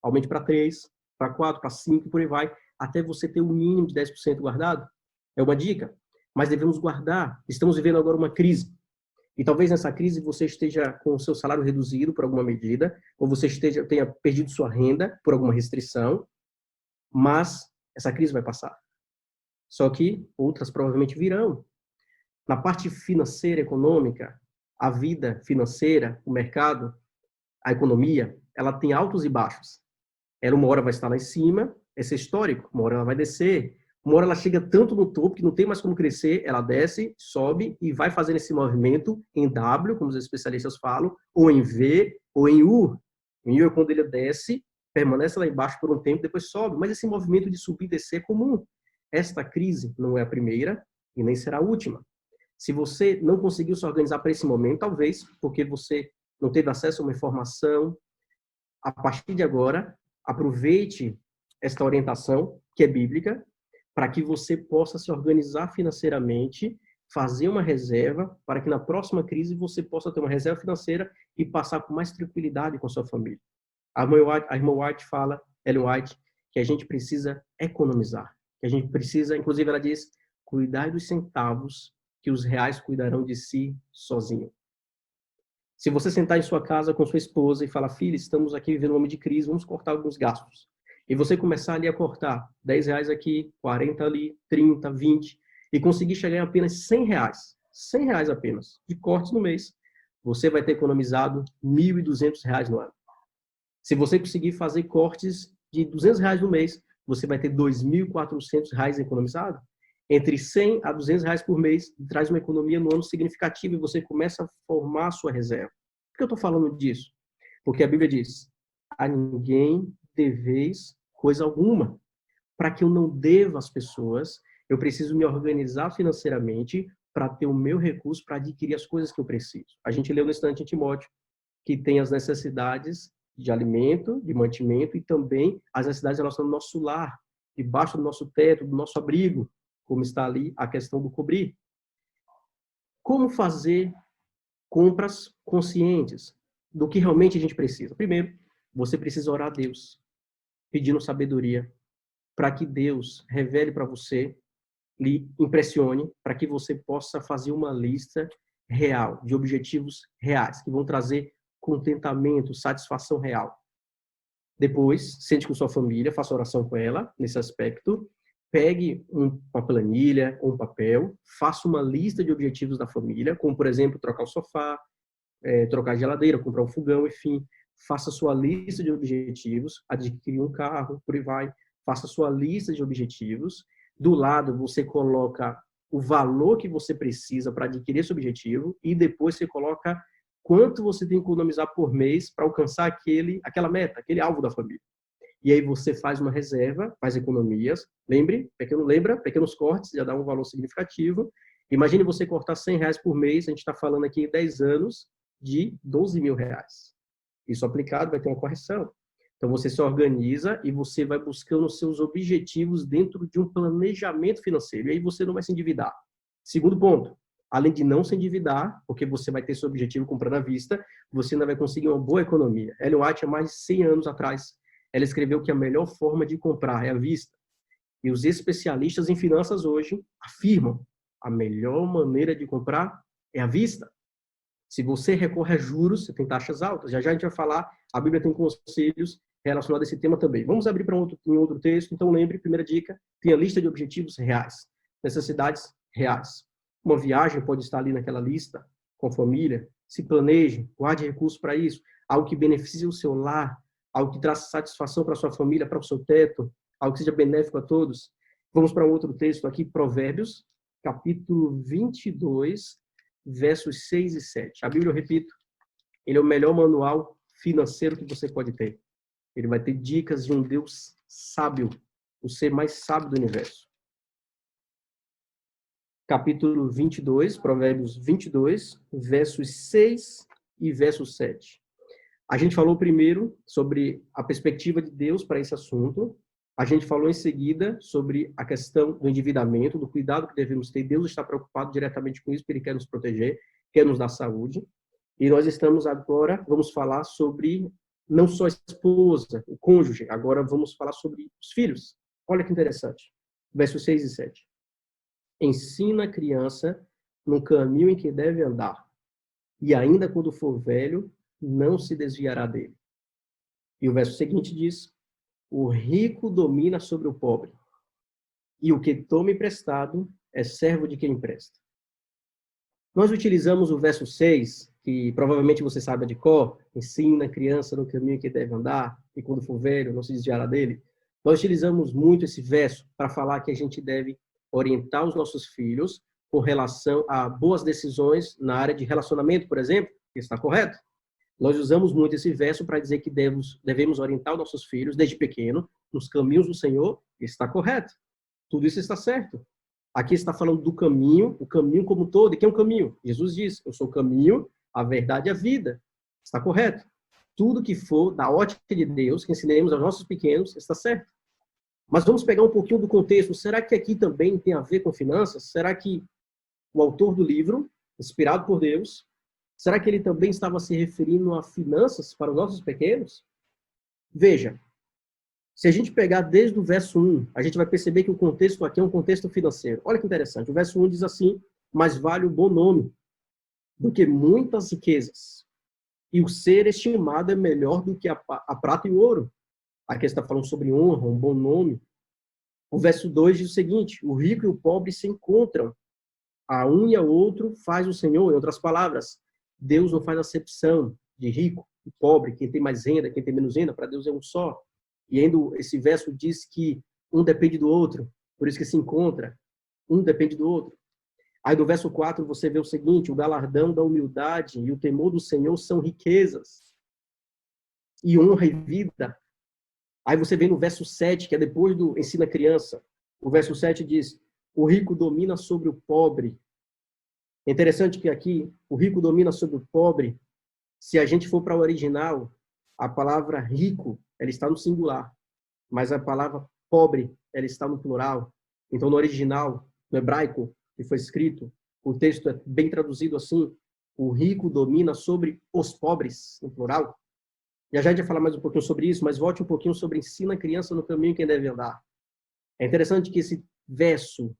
aumente para 3%, para 4%, para 5%, por aí vai, até você ter o mínimo de 10% guardado. É uma dica. Mas devemos guardar. Estamos vivendo agora uma crise. E talvez nessa crise você esteja com o seu salário reduzido por alguma medida, ou você tenha perdido sua renda por alguma restrição, mas essa crise vai passar. Só que outras provavelmente virão. Na parte financeira, econômica, a vida financeira, o mercado, a economia, ela tem altos e baixos. Ela uma hora vai estar lá em cima, esse é histórico, uma hora ela vai descer, uma hora ela chega tanto no topo que não tem mais como crescer, ela desce, sobe e vai fazendo esse movimento em W, como os especialistas falam, ou em V, ou em U. Em U é quando ele desce, permanece lá embaixo por um tempo, depois sobe, mas esse movimento de subir e descer é comum. Esta crise não é a primeira e nem será a última. Se você não conseguiu se organizar para esse momento, talvez porque você não teve acesso a uma informação, a partir de agora, aproveite esta orientação, que é bíblica, para que você possa se organizar financeiramente, fazer uma reserva, para que na próxima crise você possa ter uma reserva financeira e passar com mais tranquilidade com a sua família. A irmã White fala, Ellen White, que a gente precisa economizar, que a gente precisa, inclusive ela diz, cuidar dos centavos, que os reais cuidarão de si sozinho. Se você sentar em sua casa com sua esposa e falar, filha, estamos aqui vivendo um momento de crise, vamos cortar alguns gastos. E você começar ali a cortar 10 reais aqui, 40 ali, 30, 20, e conseguir chegar em apenas 100 reais, 100 reais apenas, de cortes no mês, você vai ter economizado 1.200 reais no ano. Se você conseguir fazer cortes de 200 reais no mês, você vai ter 2.400 reais economizado. Entre 100 a 200 reais por mês, traz uma economia no ano significativa e você começa a formar a sua reserva. Por que eu estou falando disso? Porque a Bíblia diz, a ninguém deveis coisa alguma. Para que eu não deva às pessoas, eu preciso me organizar financeiramente para ter o meu recurso para adquirir as coisas que eu preciso. A gente leu no instante em Timóteo que tem as necessidades de alimento, de mantimento e também as necessidades relacionadas ao nosso lar, debaixo do nosso teto, do nosso abrigo, como está ali a questão do cobrir. Como fazer compras conscientes do que realmente a gente precisa? Primeiro, você precisa orar a Deus, pedindo sabedoria, para que Deus revele para você, lhe impressione, para que você possa fazer uma lista real, de objetivos reais, que vão trazer contentamento, satisfação real. Depois, sente com sua família, faça oração com ela, nesse aspecto, pegue uma planilha ou um papel, faça uma lista de objetivos da família, como, por exemplo, trocar o sofá, trocar a geladeira, comprar um fogão, enfim. Faça sua lista de objetivos, adquirir um carro, por aí vai. Faça sua lista de objetivos. Do lado, você coloca o valor que você precisa para adquirir esse objetivo e depois você coloca quanto você tem que economizar por mês para alcançar aquela meta, aquele alvo da família. E aí você faz uma reserva, faz economias. Lembra, pequenos cortes, já dá um valor significativo. Imagine você cortar 100 reais por mês, a gente está falando aqui em 10 anos de 12 mil reais. Isso aplicado vai ter uma correção. Então você se organiza e você vai buscando os seus objetivos dentro de um planejamento financeiro. E aí você não vai se endividar. Segundo ponto, além de não se endividar, porque você vai ter seu objetivo comprando à vista, você ainda vai conseguir uma boa economia. Ellen White, há mais de 100 anos atrás, ela escreveu que a melhor forma de comprar é à vista. E os especialistas em finanças hoje afirmam a melhor maneira de comprar é à vista. Se você recorre a juros, você tem taxas altas. Já a gente vai falar, a Bíblia tem conselhos relacionados a esse tema também. Vamos abrir para um outro texto. Então lembre, primeira dica, tenha lista de objetivos reais, necessidades reais. Uma viagem pode estar ali naquela lista, com a família. Se planeje, guarde recursos para isso. Algo que beneficie o seu lar, algo que traz satisfação para a sua família, para o seu teto, algo que seja benéfico a todos. Vamos para um outro texto aqui, Provérbios, capítulo 22, versos 6 e 7. A Bíblia, eu repito, ele é o melhor manual financeiro que você pode ter. Ele vai ter dicas de um Deus sábio, o ser mais sábio do universo. Capítulo 22, Provérbios 22, versos 6 e verso 7. A gente falou primeiro sobre a perspectiva de Deus para esse assunto, A gente falou em seguida sobre a questão do endividamento, do cuidado que devemos ter. Deus está preocupado diretamente com isso, porque Ele quer nos proteger, quer nos dar saúde. E nós estamos agora, vamos falar sobre não só a esposa, o cônjuge, agora vamos falar sobre os filhos. Olha que interessante. Versos 6 e 7. Ensina a criança no caminho em que deve andar, e ainda quando for velho, não se desviará dele. E o verso seguinte diz: o rico domina sobre o pobre, e o que toma emprestado é servo de quem empresta. Nós utilizamos o verso 6, que provavelmente você sabe de cor: ensina a criança no caminho que deve andar, e quando for velho, não se desviará dele. Nós utilizamos muito esse verso para falar que a gente deve orientar os nossos filhos com relação a boas decisões na área de relacionamento, por exemplo, que está correto. Nós usamos muito esse verso para dizer que devemos orientar os nossos filhos, desde pequeno, nos caminhos do Senhor, que está correto. Tudo isso está certo. Aqui está falando do caminho, o caminho como um todo. E que é um caminho? Jesus diz: eu sou o caminho, a verdade e a vida. Está correto. Tudo que for da ótica de Deus, que ensinemos aos nossos pequenos, está certo. Mas vamos pegar um pouquinho do contexto. Será que aqui também tem a ver com finanças? Será que o autor do livro, inspirado por Deus, será que ele também estava se referindo a finanças para os nossos pequenos? Veja, se a gente pegar desde o verso 1, a gente vai perceber que o contexto aqui é um contexto financeiro. Olha que interessante. O verso 1 diz assim: mais vale o bom nome do que muitas riquezas, e o ser estimado é melhor do que a prata e o ouro. Aqui está falando sobre honra, um bom nome. O verso 2 diz o seguinte: o rico e o pobre se encontram, a um e ao outro faz o Senhor. Em outras palavras, Deus não faz acepção de rico e pobre, quem tem mais renda, quem tem menos renda. Para Deus é um só. E ainda esse verso diz que um depende do outro, por isso que se encontra, um depende do outro. Aí do verso 4 você vê o seguinte: o galardão da humildade e o temor do Senhor são riquezas, e honra e vida. Aí você vê no verso 7, que é depois do ensina a criança, o verso 7 diz: o rico domina sobre o pobre. É interessante que aqui, o rico domina sobre o pobre. Se a gente for para o original, a palavra rico, ela está no singular, mas a palavra pobre, ela está no plural. Então, no original, no hebraico, que foi escrito, o texto é bem traduzido assim: o rico domina sobre os pobres, no plural. E a gente vai falar mais um pouquinho sobre isso, mas volte um pouquinho sobre ensina a criança no caminho que deve andar. É interessante que esse verso,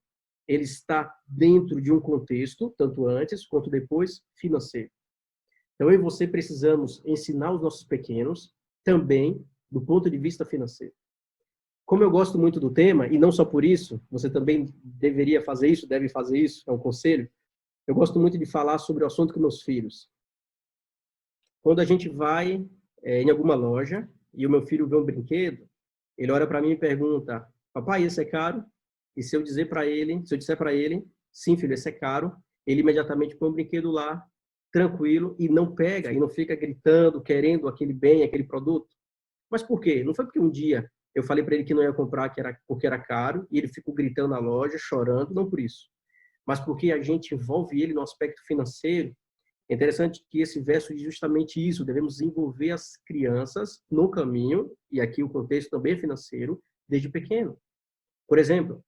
ele está dentro de um contexto, tanto antes quanto depois, financeiro. Então, eu e você precisamos ensinar os nossos pequenos também do ponto de vista financeiro. Como eu gosto muito do tema, e não só por isso, você também deveria fazer isso, deve fazer isso, é um conselho, eu gosto muito de falar sobre o assunto com meus filhos. Quando a gente vai em alguma loja e o meu filho vê um brinquedo, ele olha para mim e pergunta: papai, esse é caro? E se eu disser para ele, sim, filho, esse é caro, ele imediatamente põe o brinquedo lá, tranquilo, e não pega, e não fica gritando, querendo aquele bem, aquele produto. Mas por quê? Não foi porque um dia eu falei para ele que não ia comprar porque era caro, e ele ficou gritando na loja, chorando, não por isso. Mas porque a gente envolve ele no aspecto financeiro. É interessante que esse verso diz justamente isso: devemos envolver as crianças no caminho, e aqui o contexto também é financeiro, desde pequeno. Por exemplo,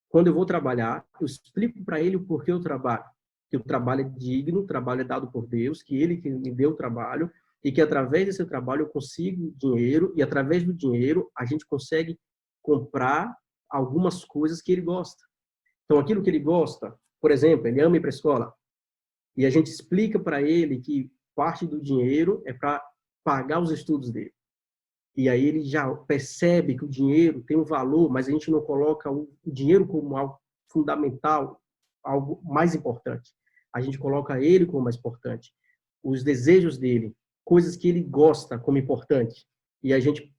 quando eu vou trabalhar, eu explico para ele o porquê eu trabalho. Que o trabalho é digno, o trabalho é dado por Deus, que Ele que me deu o trabalho, e que através desse trabalho eu consigo dinheiro, e através do dinheiro a gente consegue comprar algumas coisas que ele gosta. Então, aquilo que ele gosta, por exemplo, ele ama ir para a escola, e a gente explica para ele que parte do dinheiro é para pagar os estudos dele. E aí ele já percebe que o dinheiro tem um valor, mas a gente não coloca o dinheiro como algo fundamental, algo mais importante. A gente coloca ele como mais importante. Os desejos dele, coisas que ele gosta como importante. E a gente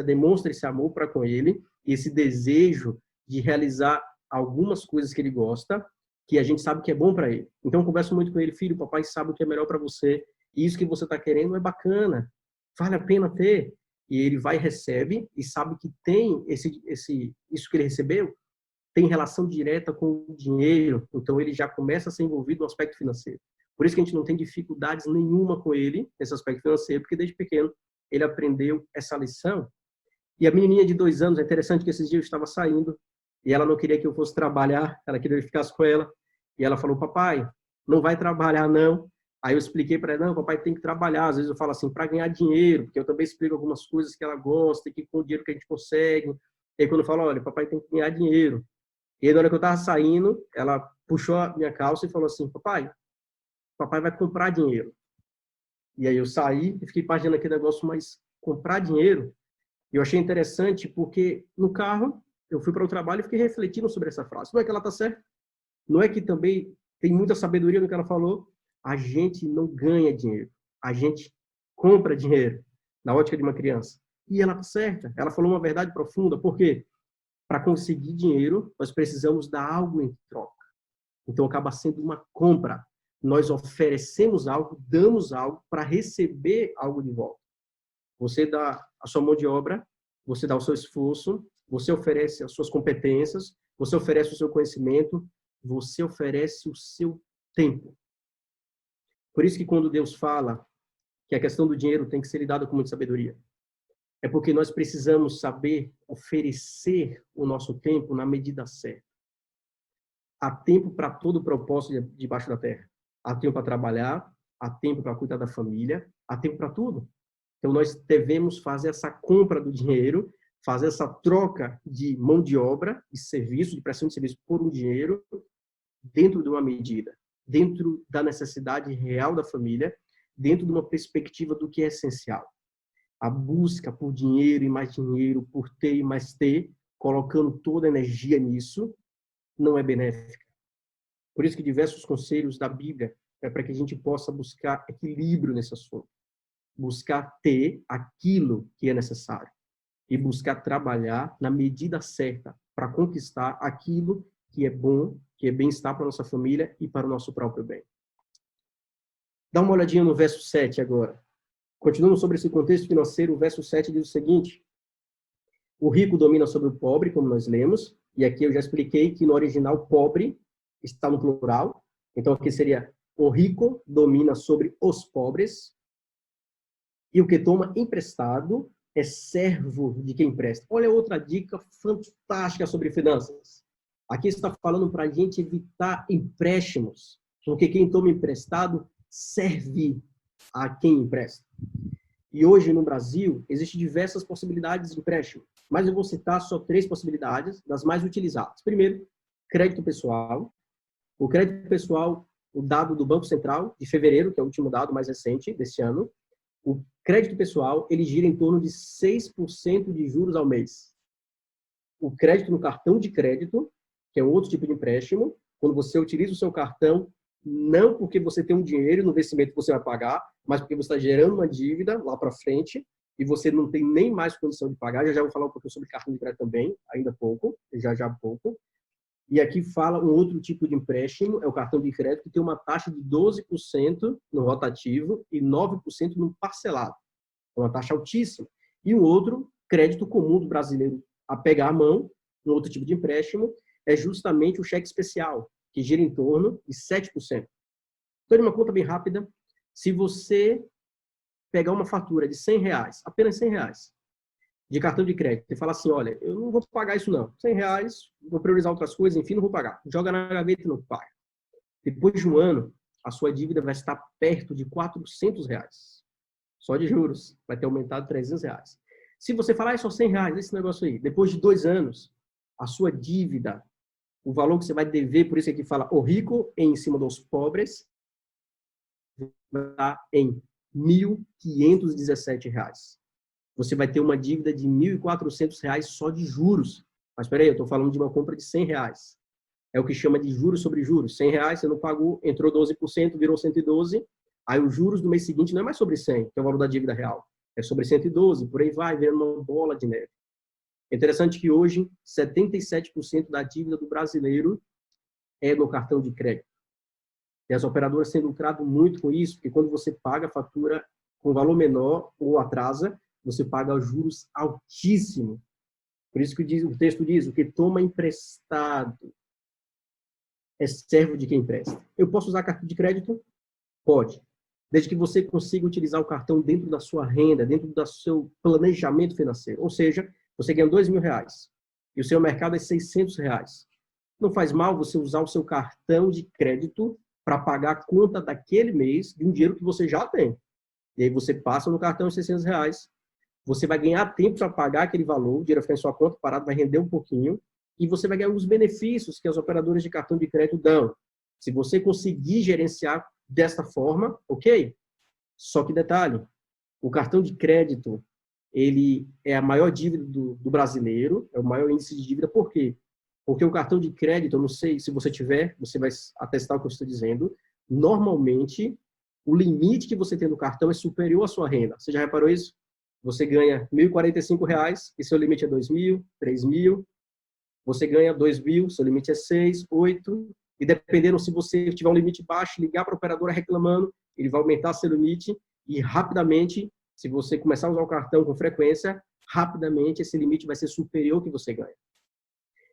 demonstra esse amor para com ele, esse desejo de realizar algumas coisas que ele gosta, que a gente sabe que é bom para ele. Então, eu converso muito com ele: filho, papai sabe o que é melhor para você, e isso que você está querendo é bacana, vale a pena ter. E ele vai e recebe, e sabe que tem isso que ele recebeu, tem relação direta com o dinheiro. Então, ele já começa a ser envolvido no aspecto financeiro. Por isso que a gente não tem dificuldades nenhuma com ele nesse aspecto financeiro, porque desde pequeno ele aprendeu essa lição. E a menininha de 2 anos, é interessante que esses dias eu estava saindo e ela não queria que eu fosse trabalhar, ela queria que eu ficasse com ela. E ela falou, papai, não vai trabalhar não. Aí eu expliquei para ela, não, papai tem que trabalhar. Às vezes eu falo assim, para ganhar dinheiro, porque eu também explico algumas coisas que ela gosta, que com o dinheiro que a gente consegue. E aí quando eu falo, olha, papai tem que ganhar dinheiro. E aí na hora que eu estava saindo, ela puxou a minha calça e falou assim, papai vai comprar dinheiro. E aí eu saí e fiquei imaginando aquele negócio, mas comprar dinheiro? E eu achei interessante porque no carro eu fui para o trabalho e fiquei refletindo sobre essa frase. Não é que ela está certa? Não é que também tem muita sabedoria no que ela falou? A gente não ganha dinheiro. A gente compra dinheiro na ótica de uma criança. E ela está certa. Ela falou uma verdade profunda. Por quê? Para conseguir dinheiro, nós precisamos dar algo em troca. Então acaba sendo uma compra. Nós oferecemos algo, damos algo para receber algo de volta. Você dá a sua mão de obra, você dá o seu esforço, você oferece as suas competências, você oferece o seu conhecimento, você oferece o seu tempo. Por isso que quando Deus fala que a questão do dinheiro tem que ser lidada com muita sabedoria, é porque nós precisamos saber oferecer o nosso tempo na medida certa. Há tempo para todo o propósito debaixo da terra. Há tempo para trabalhar, há tempo para cuidar da família, há tempo para tudo. Então, nós devemos fazer essa compra do dinheiro, fazer essa troca de mão de obra, de serviço, de prestação de serviço por um dinheiro, dentro de uma medida, dentro da necessidade real da família, dentro de uma perspectiva do que é essencial. A busca por dinheiro e mais dinheiro, por ter e mais ter, colocando toda a energia nisso, não é benéfica. Por isso que diversos conselhos da Bíblia é para que a gente possa buscar equilíbrio nesse assunto. Buscar ter aquilo que é necessário. E buscar trabalhar na medida certa para conquistar aquilo que é bom, que é bem-estar para a nossa família e para o nosso próprio bem. Dá uma olhadinha no verso 7 agora. Continuando sobre esse contexto financeiro, o verso 7 diz o seguinte: o rico domina sobre o pobre, como nós lemos, e aqui eu já expliquei que no original pobre está no plural, então aqui seria o rico domina sobre os pobres, e o que toma emprestado é servo de quem empresta. Olha outra dica fantástica sobre finanças. Aqui está falando para a gente evitar empréstimos, porque quem toma emprestado serve a quem empresta. E hoje no Brasil existem diversas possibilidades de empréstimo, mas eu vou citar só 3 possibilidades das mais utilizadas. Primeiro, crédito pessoal. O crédito pessoal, o dado do Banco Central de fevereiro, que é o último dado mais recente desse ano, o crédito pessoal, ele gira em torno de 6% de juros ao mês. O crédito no cartão de crédito, que é um outro tipo de empréstimo, quando você utiliza o seu cartão, não porque você tem um dinheiro no vencimento que você vai pagar, mas porque você está gerando uma dívida lá para frente e você não tem nem mais condição de pagar. Já vou falar um pouquinho sobre cartão de crédito também, ainda pouco, já pouco. E aqui fala um outro tipo de empréstimo, é o cartão de crédito, que tem uma taxa de 12% no rotativo e 9% no parcelado. É uma taxa altíssima. E um outro, crédito comum do brasileiro a pegar a mão, um outro tipo de empréstimo, é justamente o cheque especial, que gira em torno de 7%. Então, de uma conta bem rápida, se você pegar uma fatura de R$100, apenas R$100, de cartão de crédito, e falar assim, olha, eu não vou pagar isso não, R$100, vou priorizar outras coisas, enfim, não vou pagar. Joga na gaveta e não paga. Depois de um ano, a sua dívida vai estar perto de R$400. Só de juros, vai ter aumentado R$300. Se você falar, é só R$100, esse negócio aí, depois de 2 anos, a sua dívida, o valor que você vai dever, por isso aqui fala o rico em cima dos pobres, vai estar em R$1.517. Você vai ter uma dívida de R$1.400 só de juros. Mas espera aí, eu estou falando de uma compra de R$100. É o que chama de juros sobre juros. R$100 você não pagou, entrou 12%, virou 112. Aí os juros do mês seguinte não é mais sobre 100, que é o valor da dívida real. É sobre 112, por aí vai, virando uma bola de neve. É interessante que hoje, 77% da dívida do brasileiro é no cartão de crédito. E as operadoras têm lucrado muito com isso, porque quando você paga a fatura com valor menor ou atrasa, você paga juros altíssimos. Por isso que o texto diz, o que toma emprestado é servo de quem empresta. Eu posso usar cartão de crédito? Pode. Desde que você consiga utilizar o cartão dentro da sua renda, dentro do seu planejamento financeiro. Ou seja, Você ganha R$2.000 e o seu mercado é R$600. Não faz mal você usar o seu cartão de crédito para pagar a conta daquele mês de um dinheiro que você já tem. E aí você passa no cartão de R$600, você vai ganhar tempo para pagar aquele valor, o dinheiro vai ficar em sua conta parado, vai render um pouquinho, e você vai ganhar os benefícios que as operadoras de cartão de crédito dão. Se você conseguir gerenciar desta forma, ok? Só que detalhe, o cartão de crédito, ele é a maior dívida do brasileiro, é o maior índice de dívida. Por quê? Porque o cartão de crédito, eu não sei, se você tiver, você vai atestar o que eu estou dizendo, normalmente, o limite que você tem no cartão é superior à sua renda. Você já reparou isso? Você ganha R$1.045 e seu limite é R$2.000, R$3.000. Você ganha R$2.000, seu limite é 6, 8. E dependendo, se você tiver um limite baixo, ligar para a operadora reclamando, ele vai aumentar seu limite e rapidamente, se você começar a usar o cartão com frequência, rapidamente esse limite vai ser superior ao que você ganha.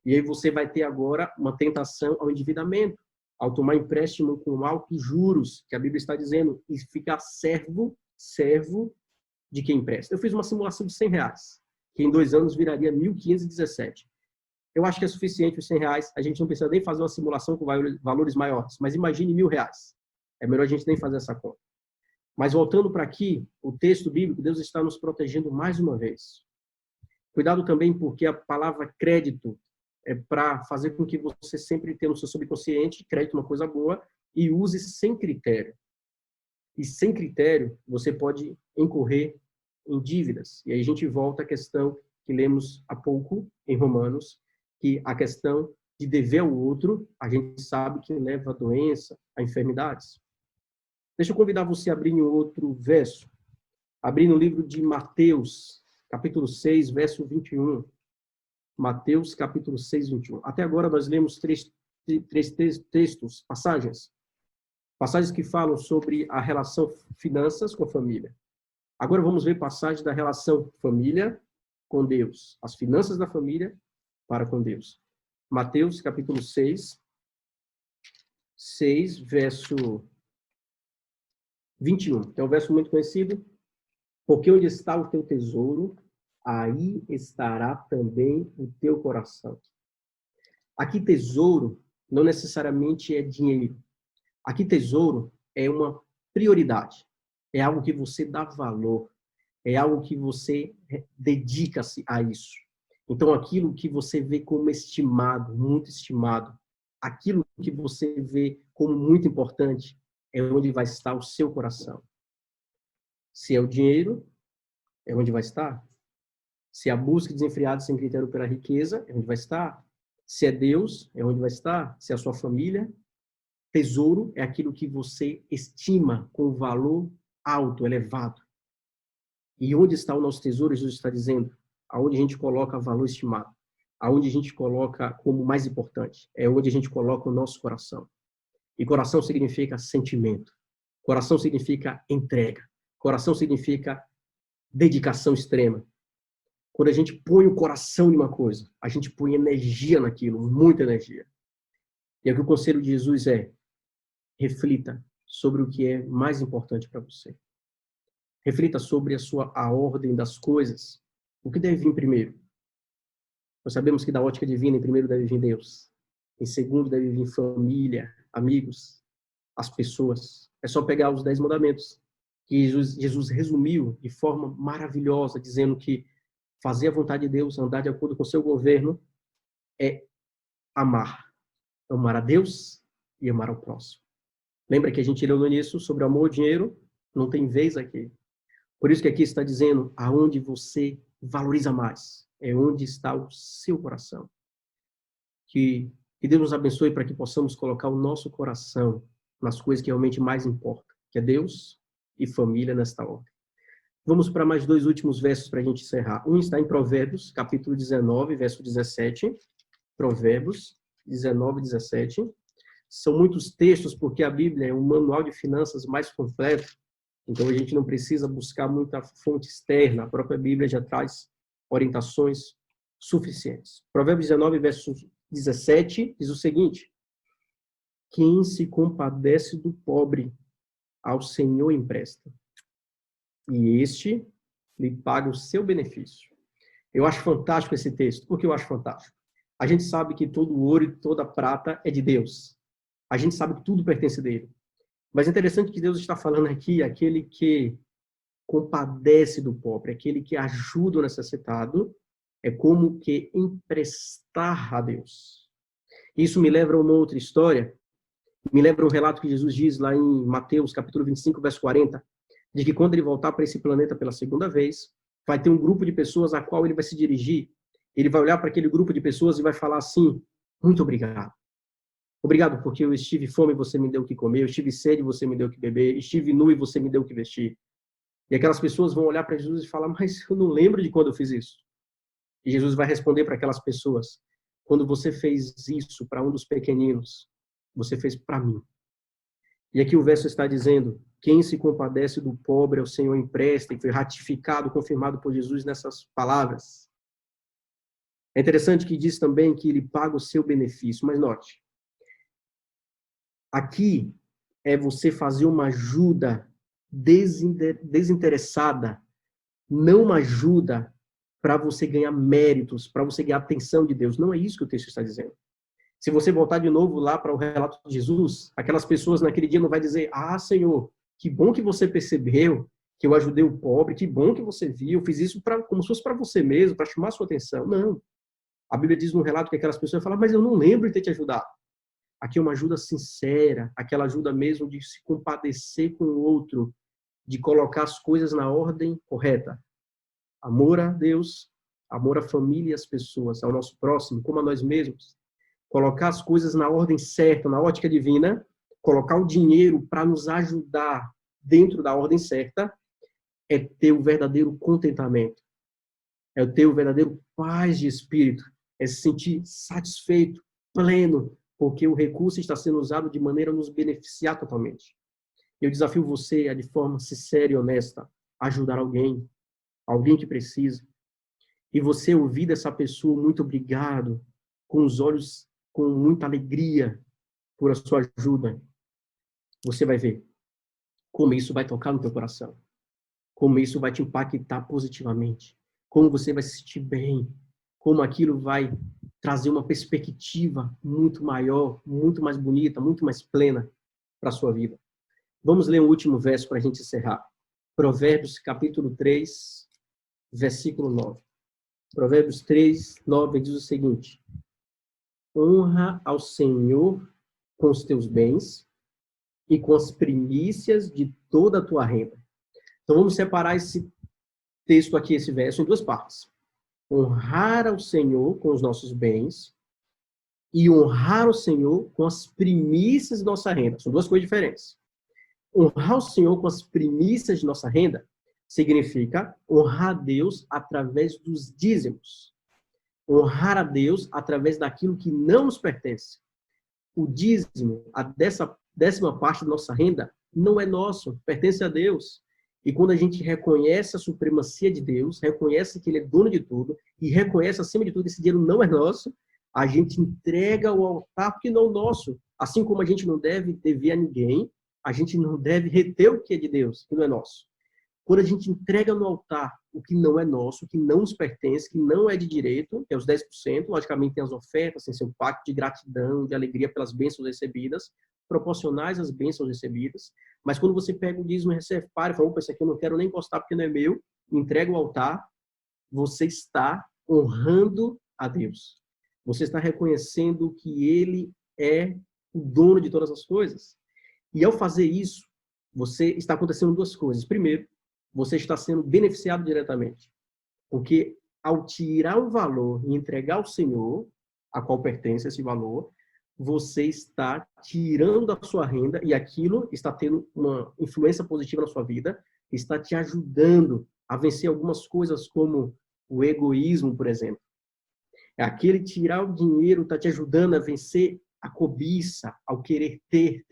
E aí você vai ter agora uma tentação ao endividamento, ao tomar empréstimo com altos juros, que a Bíblia está dizendo, e ficar servo de quem empresta. Eu fiz uma simulação de R$100, que em 2 anos viraria 1.517. Eu acho que é suficiente os R$100, a gente não precisa nem fazer uma simulação com valores maiores, mas imagine R$1.000. É melhor a gente nem fazer essa conta. Mas voltando para aqui, o texto bíblico, Deus está nos protegendo mais uma vez. Cuidado também porque a palavra crédito é para fazer com que você sempre tenha no seu subconsciente, crédito é uma coisa boa, e use sem critério. E sem critério, você pode incorrer em dívidas. E aí a gente volta à questão que lemos há pouco em Romanos, que a questão de dever ao outro, a gente sabe que leva a doença, a enfermidades. Deixa eu convidar você a abrir em outro verso. Abrir no livro de Mateus, capítulo 6, verso 21. Mateus, capítulo 6, 21. Até agora nós lemos três textos, passagens que falam sobre a relação finanças com a família. Agora vamos ver passagem da relação família com Deus. As finanças da família para com Deus. Mateus, capítulo 6, verso 21. É um verso muito conhecido. Porque onde está o teu tesouro, aí estará também o teu coração. Aqui tesouro não necessariamente é dinheiro. Aqui tesouro é uma prioridade. É algo que você dá valor. É algo que você dedica-se a isso. Então, aquilo que você vê como estimado, muito estimado, aquilo que você vê como muito importante, é onde vai estar o seu coração. Se é o dinheiro, é onde vai estar. Se é a busca desenfreada sem critério pela riqueza, é onde vai estar. Se é Deus, é onde vai estar. Se é a sua família, tesouro é aquilo que você estima com valor alto, elevado. E onde está o nosso tesouro? Jesus está dizendo, aonde a gente coloca valor estimado, aonde a gente coloca como mais importante, é onde a gente coloca o nosso coração. E coração significa sentimento. Coração significa entrega. Coração significa dedicação extrema. Quando a gente põe o coração em uma coisa, a gente põe energia naquilo, muita energia. E aqui o conselho de Jesus é, reflita sobre o que é mais importante para você. Reflita sobre a ordem das coisas. O que deve vir primeiro? Nós sabemos que da ótica divina, em primeiro deve vir Deus. Em segundo deve vir família, amigos, as pessoas. É só pegar os 10 mandamentos, que Jesus resumiu de forma maravilhosa, dizendo que fazer a vontade de Deus, andar de acordo com o seu governo, é amar. Amar a Deus e amar ao próximo. Lembra que a gente leu no início sobre amor e dinheiro? Não tem vez aqui. Por isso que aqui está dizendo aonde você valoriza mais. É onde está o seu coração. Que Deus nos abençoe para que possamos colocar o nosso coração nas coisas que realmente mais importam, que é Deus e família nesta ordem. Vamos para mais 2 últimos versos para a gente encerrar. Um está em Provérbios, capítulo 19, verso 17. Provérbios 19, 17. São muitos textos, porque a Bíblia é um manual de finanças mais completo. Então, a gente não precisa buscar muita fonte externa. A própria Bíblia já traz orientações suficientes. Provérbios 19, verso 17, diz o seguinte: quem se compadece do pobre, ao Senhor empresta, e este lhe paga o seu benefício. Eu acho fantástico esse texto. Por que eu acho fantástico? A gente sabe que todo ouro e toda prata é de Deus. A gente sabe que tudo pertence dele. Mas é interessante que Deus está falando aqui, aquele que compadece do pobre, aquele que ajuda o necessitado, é como que emprestar a Deus. Isso me lembra uma outra história, me lembra um relato que Jesus diz lá em Mateus, capítulo 25, verso 40, de que quando ele voltar para esse planeta pela segunda vez, vai ter um grupo de pessoas a qual ele vai se dirigir. Ele vai olhar para aquele grupo de pessoas e vai falar assim: muito obrigado. Obrigado porque eu estive fome e você me deu o que comer, eu estive sede e você me deu o que beber, estive nu e você me deu o que vestir. E aquelas pessoas vão olhar para Jesus e falar: mas eu não lembro de quando eu fiz isso. E Jesus vai responder para aquelas pessoas: quando você fez isso para um dos pequeninos, você fez para mim. E aqui o verso está dizendo: quem se compadece do pobre ao Senhor empresta, e foi ratificado, confirmado por Jesus nessas palavras. É interessante que diz também que ele paga o seu benefício, mas note, aqui é você fazer uma ajuda desinteressada, não uma ajuda para você ganhar méritos, para você ganhar a atenção de Deus. Não é isso que o texto está dizendo. Se você voltar de novo lá para o relato de Jesus, aquelas pessoas naquele dia não vai dizer: ah, Senhor, que bom que você percebeu que eu ajudei o pobre, que bom que você viu, eu fiz isso como se fosse para você mesmo, para chamar a sua atenção. Não. A Bíblia diz no relato que aquelas pessoas falam: mas eu não lembro de ter te ajudado. Aqui é uma ajuda sincera, aquela ajuda mesmo de se compadecer com o outro, de colocar as coisas na ordem correta. Amor a Deus, amor à família e às pessoas, ao nosso próximo, como a nós mesmos. Colocar as coisas na ordem certa, na ótica divina, colocar o dinheiro para nos ajudar dentro da ordem certa, é ter o verdadeiro contentamento, é ter o verdadeiro paz de espírito, é se sentir satisfeito, pleno, porque o recurso está sendo usado de maneira a nos beneficiar totalmente. Eu desafio você a, de forma sincera e honesta, ajudar alguém que precisa, e você ouvir dessa pessoa: muito obrigado, com os olhos com muita alegria por a sua ajuda, você vai ver como isso vai tocar no teu coração, como isso vai te impactar positivamente, como você vai se sentir bem, como aquilo vai trazer uma perspectiva muito maior, muito mais bonita, muito mais plena para a sua vida. Vamos ler um último verso para a gente encerrar. Provérbios, capítulo 3, versículo 9. Provérbios 3, 9 diz o seguinte: honra ao Senhor com os teus bens e com as primícias de toda a tua renda. Então vamos separar esse texto aqui, esse verso, em duas partes. Honrar ao Senhor com os nossos bens e honrar ao Senhor com as primícias de nossa renda. São duas coisas diferentes. Honrar o Senhor com as primícias de nossa renda significa honrar a Deus através dos dízimos. Honrar a Deus através daquilo que não nos pertence. O dízimo, a décima parte da nossa renda, não é nosso, pertence a Deus. E quando a gente reconhece a supremacia de Deus, reconhece que Ele é dono de tudo, e reconhece, acima de tudo, que esse dinheiro não é nosso, a gente entrega ao altar porque não é nosso. Assim como a gente não deve dever a ninguém, a gente não deve reter o que é de Deus, que não é nosso. Quando a gente entrega no altar o que não é nosso, o que não nos pertence, que não é de direito, que é os 10%, logicamente tem as ofertas, tem seu pacto de gratidão, de alegria pelas bênçãos recebidas, proporcionais às bênçãos recebidas. Mas quando você pega o dízimo e recebe, para e fala: opa, isso aqui eu não quero nem encostar porque não é meu, entrega o altar, você está honrando a Deus. Você está reconhecendo que Ele é o dono de todas as coisas. E ao fazer isso, está acontecendo duas coisas. Primeiro, você está sendo beneficiado diretamente. Porque ao tirar o valor e entregar ao Senhor, a qual pertence esse valor, você está tirando da sua renda e aquilo está tendo uma influência positiva na sua vida, está te ajudando a vencer algumas coisas como o egoísmo, por exemplo. Aquele tirar o dinheiro está te ajudando a vencer a cobiça, ao querer ter,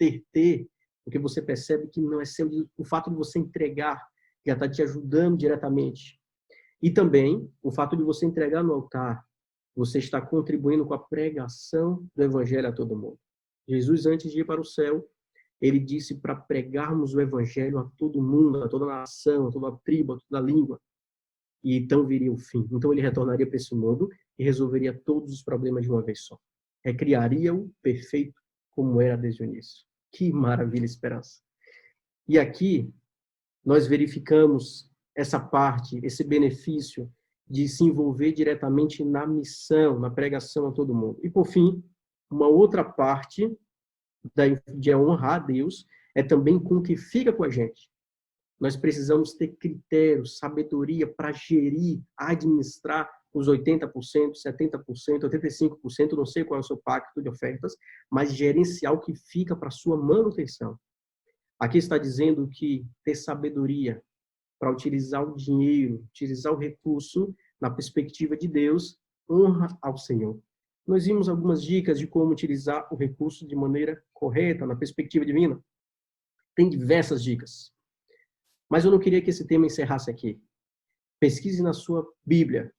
porque você percebe que não é seu. O fato de você entregar já está te ajudando diretamente. E também, o fato de você entregar no altar, você está contribuindo com a pregação do Evangelho a todo mundo. Jesus, antes de ir para o céu, ele disse para pregarmos o Evangelho a todo mundo, a toda nação, a toda tribo, a toda língua. e então viria o fim. Então ele retornaria para esse mundo e resolveria todos os problemas de uma vez só. Recriaria-o perfeito como era desde o início. Que maravilha, esperança. E aqui nós verificamos essa parte, esse benefício de se envolver diretamente na missão, na pregação a todo mundo. E por fim, uma outra parte de honrar a Deus é também com o que fica com a gente. Nós precisamos ter critérios, sabedoria para gerir, administrar os 80%, 70%, 85%, não sei qual é o seu pacto de ofertas, mas gerenciar o que fica para sua manutenção. Aqui está dizendo que ter sabedoria para utilizar o dinheiro, utilizar o recurso na perspectiva de Deus, honra ao Senhor. Nós vimos algumas dicas de como utilizar o recurso de maneira correta, na perspectiva divina. Tem diversas dicas. Mas eu não queria que esse tema encerrasse aqui. Pesquise na sua Bíblia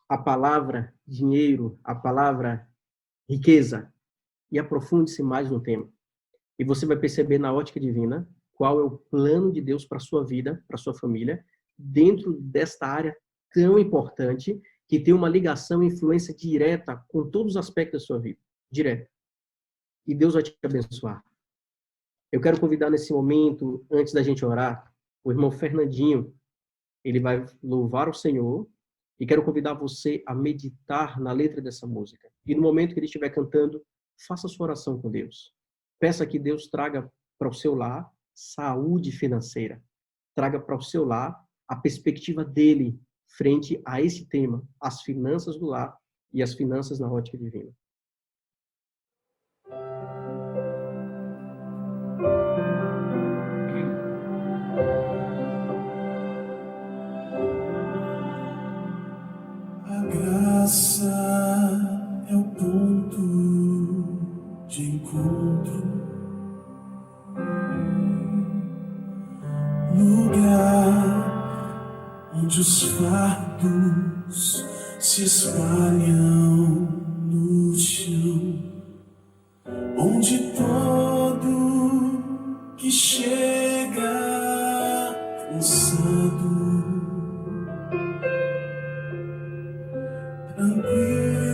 a palavra dinheiro, a palavra riqueza, e aprofunde-se mais no tema. E você vai perceber na ótica divina qual é o plano de Deus para a sua vida, para a sua família, dentro desta área tão importante, que tem uma ligação e influência direta com todos os aspectos da sua vida. Direta. E Deus vai te abençoar. Eu quero convidar nesse momento, antes da gente orar, o irmão Fernandinho. Ele vai louvar o Senhor. E quero convidar você a meditar na letra dessa música. E no momento que ele estiver cantando, faça sua oração com Deus. Peça que Deus traga para o seu lar saúde financeira. Traga para o seu lar a perspectiva dele frente a esse tema, as finanças do lar e as finanças na ótica divina. A graça é o ponto de encontro, lugar onde os fardos se espalham no chão, onde todo que chega cansado, tranquilo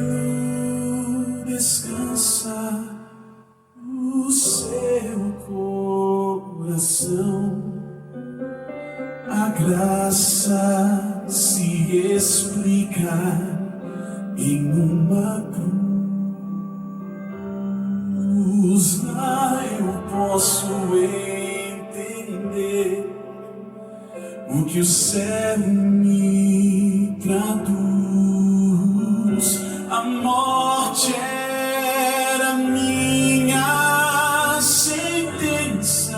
descansa o seu coração. A graça se explica em uma cruz. Lá eu posso entender o que o céu me traduz. A morte era minha sentença,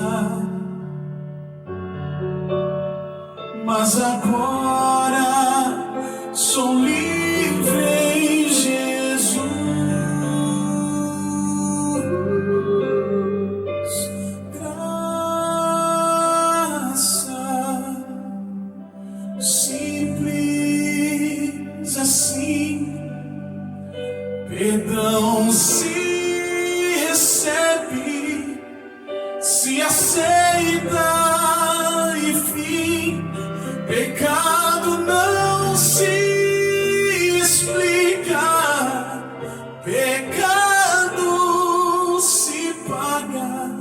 mas agora sou livre em Jesus. Graça simples assim, perdão se recebe, se aceita. Pecado não se explica, pecado se paga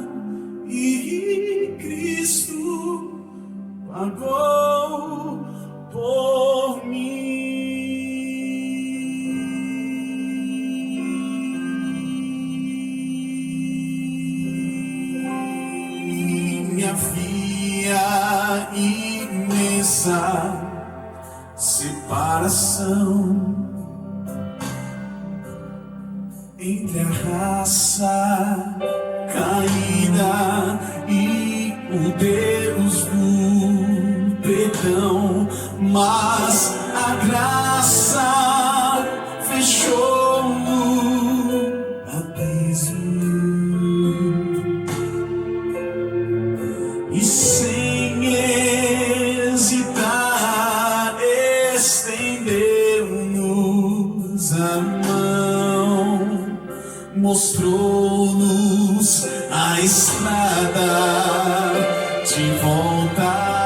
e Cristo pagou por mim. Minha via imensa separação entre a raça caída e o Deus do perdão, mas a graça fechou o abismo e sem hesitar estendeu-nos a mão, mostrou-nos a estrada de volta.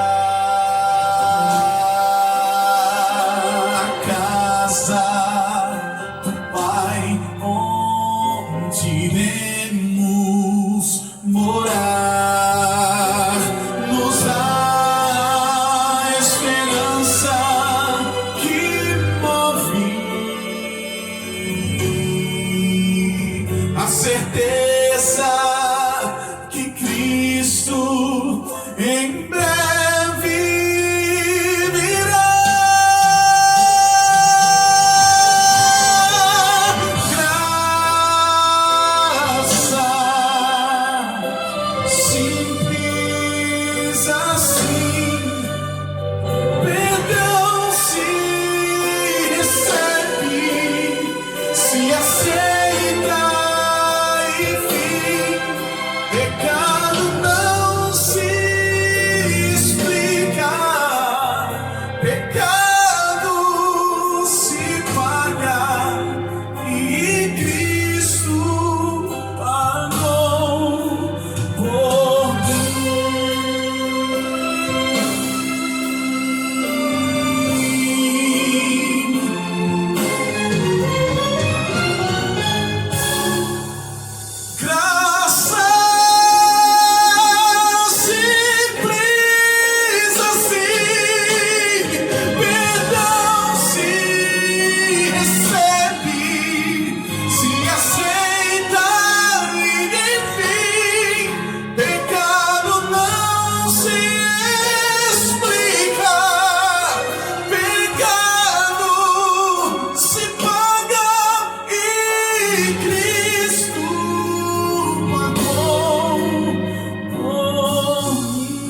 em breve virá. Graça simples assim, perdão se recebe, se aceita, enfim, pecado não se explica, pecado se paga, e Cristo pagou por mim. Graça simples assim, perdão se recebe, se aceita e enfim, pecado não se explica, pecado se paga e Cristo pagou por mim.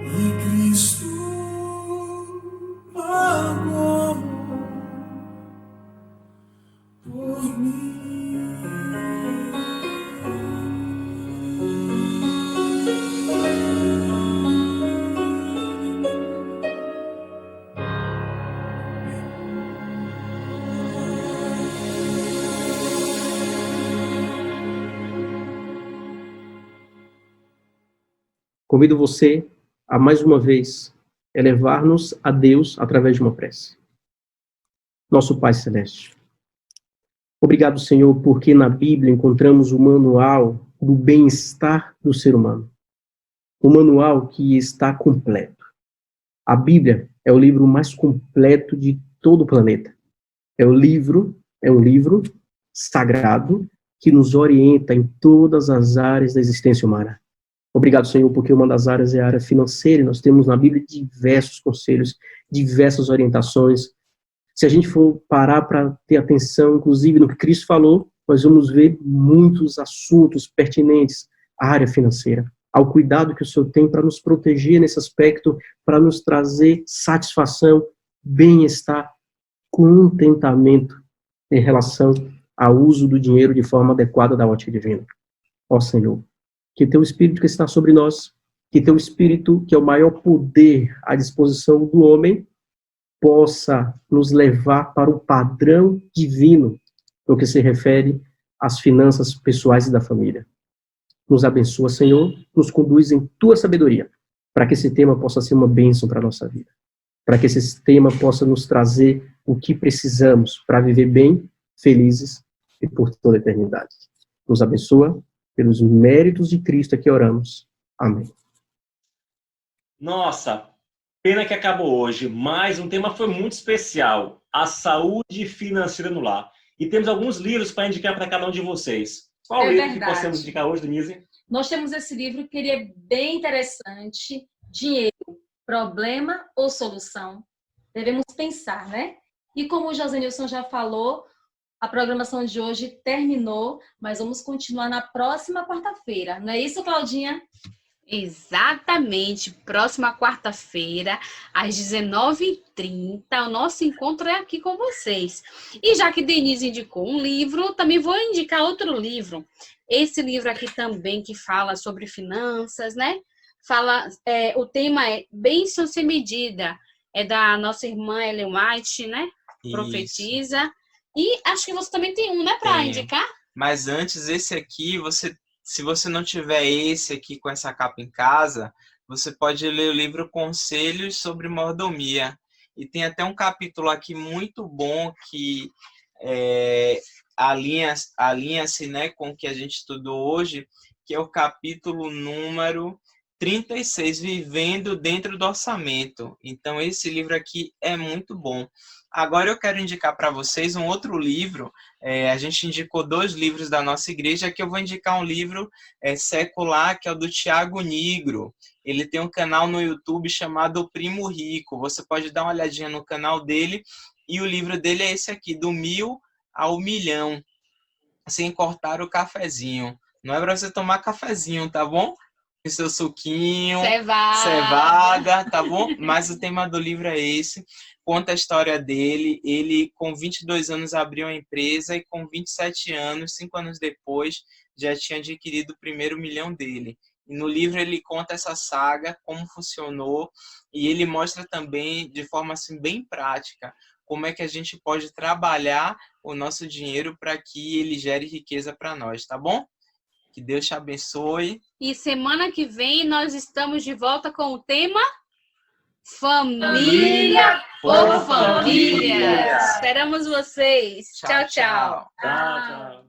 E Cristo pagou por mim. Convido você a, mais uma vez, elevar-nos a Deus através de uma prece. Nosso Pai Celeste, obrigado, Senhor, porque na Bíblia encontramos o manual do bem-estar do ser humano. O manual que está completo. A Bíblia é o livro mais completo de todo o planeta. É um livro sagrado que nos orienta em todas as áreas da existência humana. Obrigado, Senhor, porque uma das áreas é a área financeira, e nós temos na Bíblia diversos conselhos, diversas orientações. Se a gente for parar para ter atenção, inclusive, no que Cristo falou, nós vamos ver muitos assuntos pertinentes à área financeira, ao cuidado que o Senhor tem para nos proteger nesse aspecto, para nos trazer satisfação, bem-estar, contentamento em relação ao uso do dinheiro de forma adequada da ótica divina. Ó Senhor, que teu Espírito que está sobre nós, que teu Espírito, que é o maior poder à disposição do homem, possa nos levar para o padrão divino no que se refere às finanças pessoais e da família. Nos abençoa, Senhor, nos conduz em tua sabedoria, para que esse tema possa ser uma bênção para a nossa vida, para que esse tema possa nos trazer o que precisamos para viver bem, felizes e por toda a eternidade. Nos abençoa. Pelos méritos de Cristo é que oramos. Amém. Nossa, pena que acabou hoje, mas um tema foi muito especial, a saúde financeira no lar. E temos alguns livros para indicar para cada um de vocês. Qual livro que possamos indicar hoje, Denise? Nós temos esse livro que ele é bem interessante, Dinheiro, Problema ou Solução? Devemos pensar, né? E como o Josenilson já falou, a programação de hoje terminou, mas vamos continuar na próxima quarta-feira. Não é isso, Claudinha? Exatamente. Próxima quarta-feira, às 19h30, o nosso encontro é aqui com vocês. E já que Denise indicou um livro, também vou indicar outro livro. Esse livro aqui também que fala sobre finanças, né? O tema é Bênção sem Medida. É da nossa irmã Ellen White, né? Isso. Profetiza. E acho que você também tem um, né, para indicar? Mas antes, esse aqui, se você não tiver esse aqui com essa capa em casa, você pode ler o livro Conselhos sobre Mordomia. E tem até um capítulo aqui muito bom que alinha-se, né, com o que a gente estudou hoje, que é o capítulo número 36, Vivendo Dentro do Orçamento. Então, esse livro aqui é muito bom. Agora eu quero indicar para vocês um outro livro. A gente indicou 2 livros da nossa igreja, que eu vou indicar um livro secular, que é o do Tiago Nigro. Ele tem um canal no YouTube chamado O Primo Rico. Você pode dar uma olhadinha no canal dele. E o livro dele é esse aqui, Do 1000 ao Milhão, sem cortar o cafezinho. Não é para você tomar cafezinho, tá bom? Com seu suquinho, cevada, tá bom? Mas o tema do livro é esse. Conta a história dele. Ele, com 22 anos, abriu uma empresa e com 27 anos, 5 anos depois, já tinha adquirido o primeiro milhão dele. E no livro ele conta essa saga, como funcionou, e ele mostra também, de forma assim, bem prática, como é que a gente pode trabalhar o nosso dinheiro para que ele gere riqueza para nós, tá bom? Que Deus te abençoe. E semana que vem nós estamos de volta com o tema Família por Família. Esperamos vocês. Tchau, tchau. Tchau, tchau.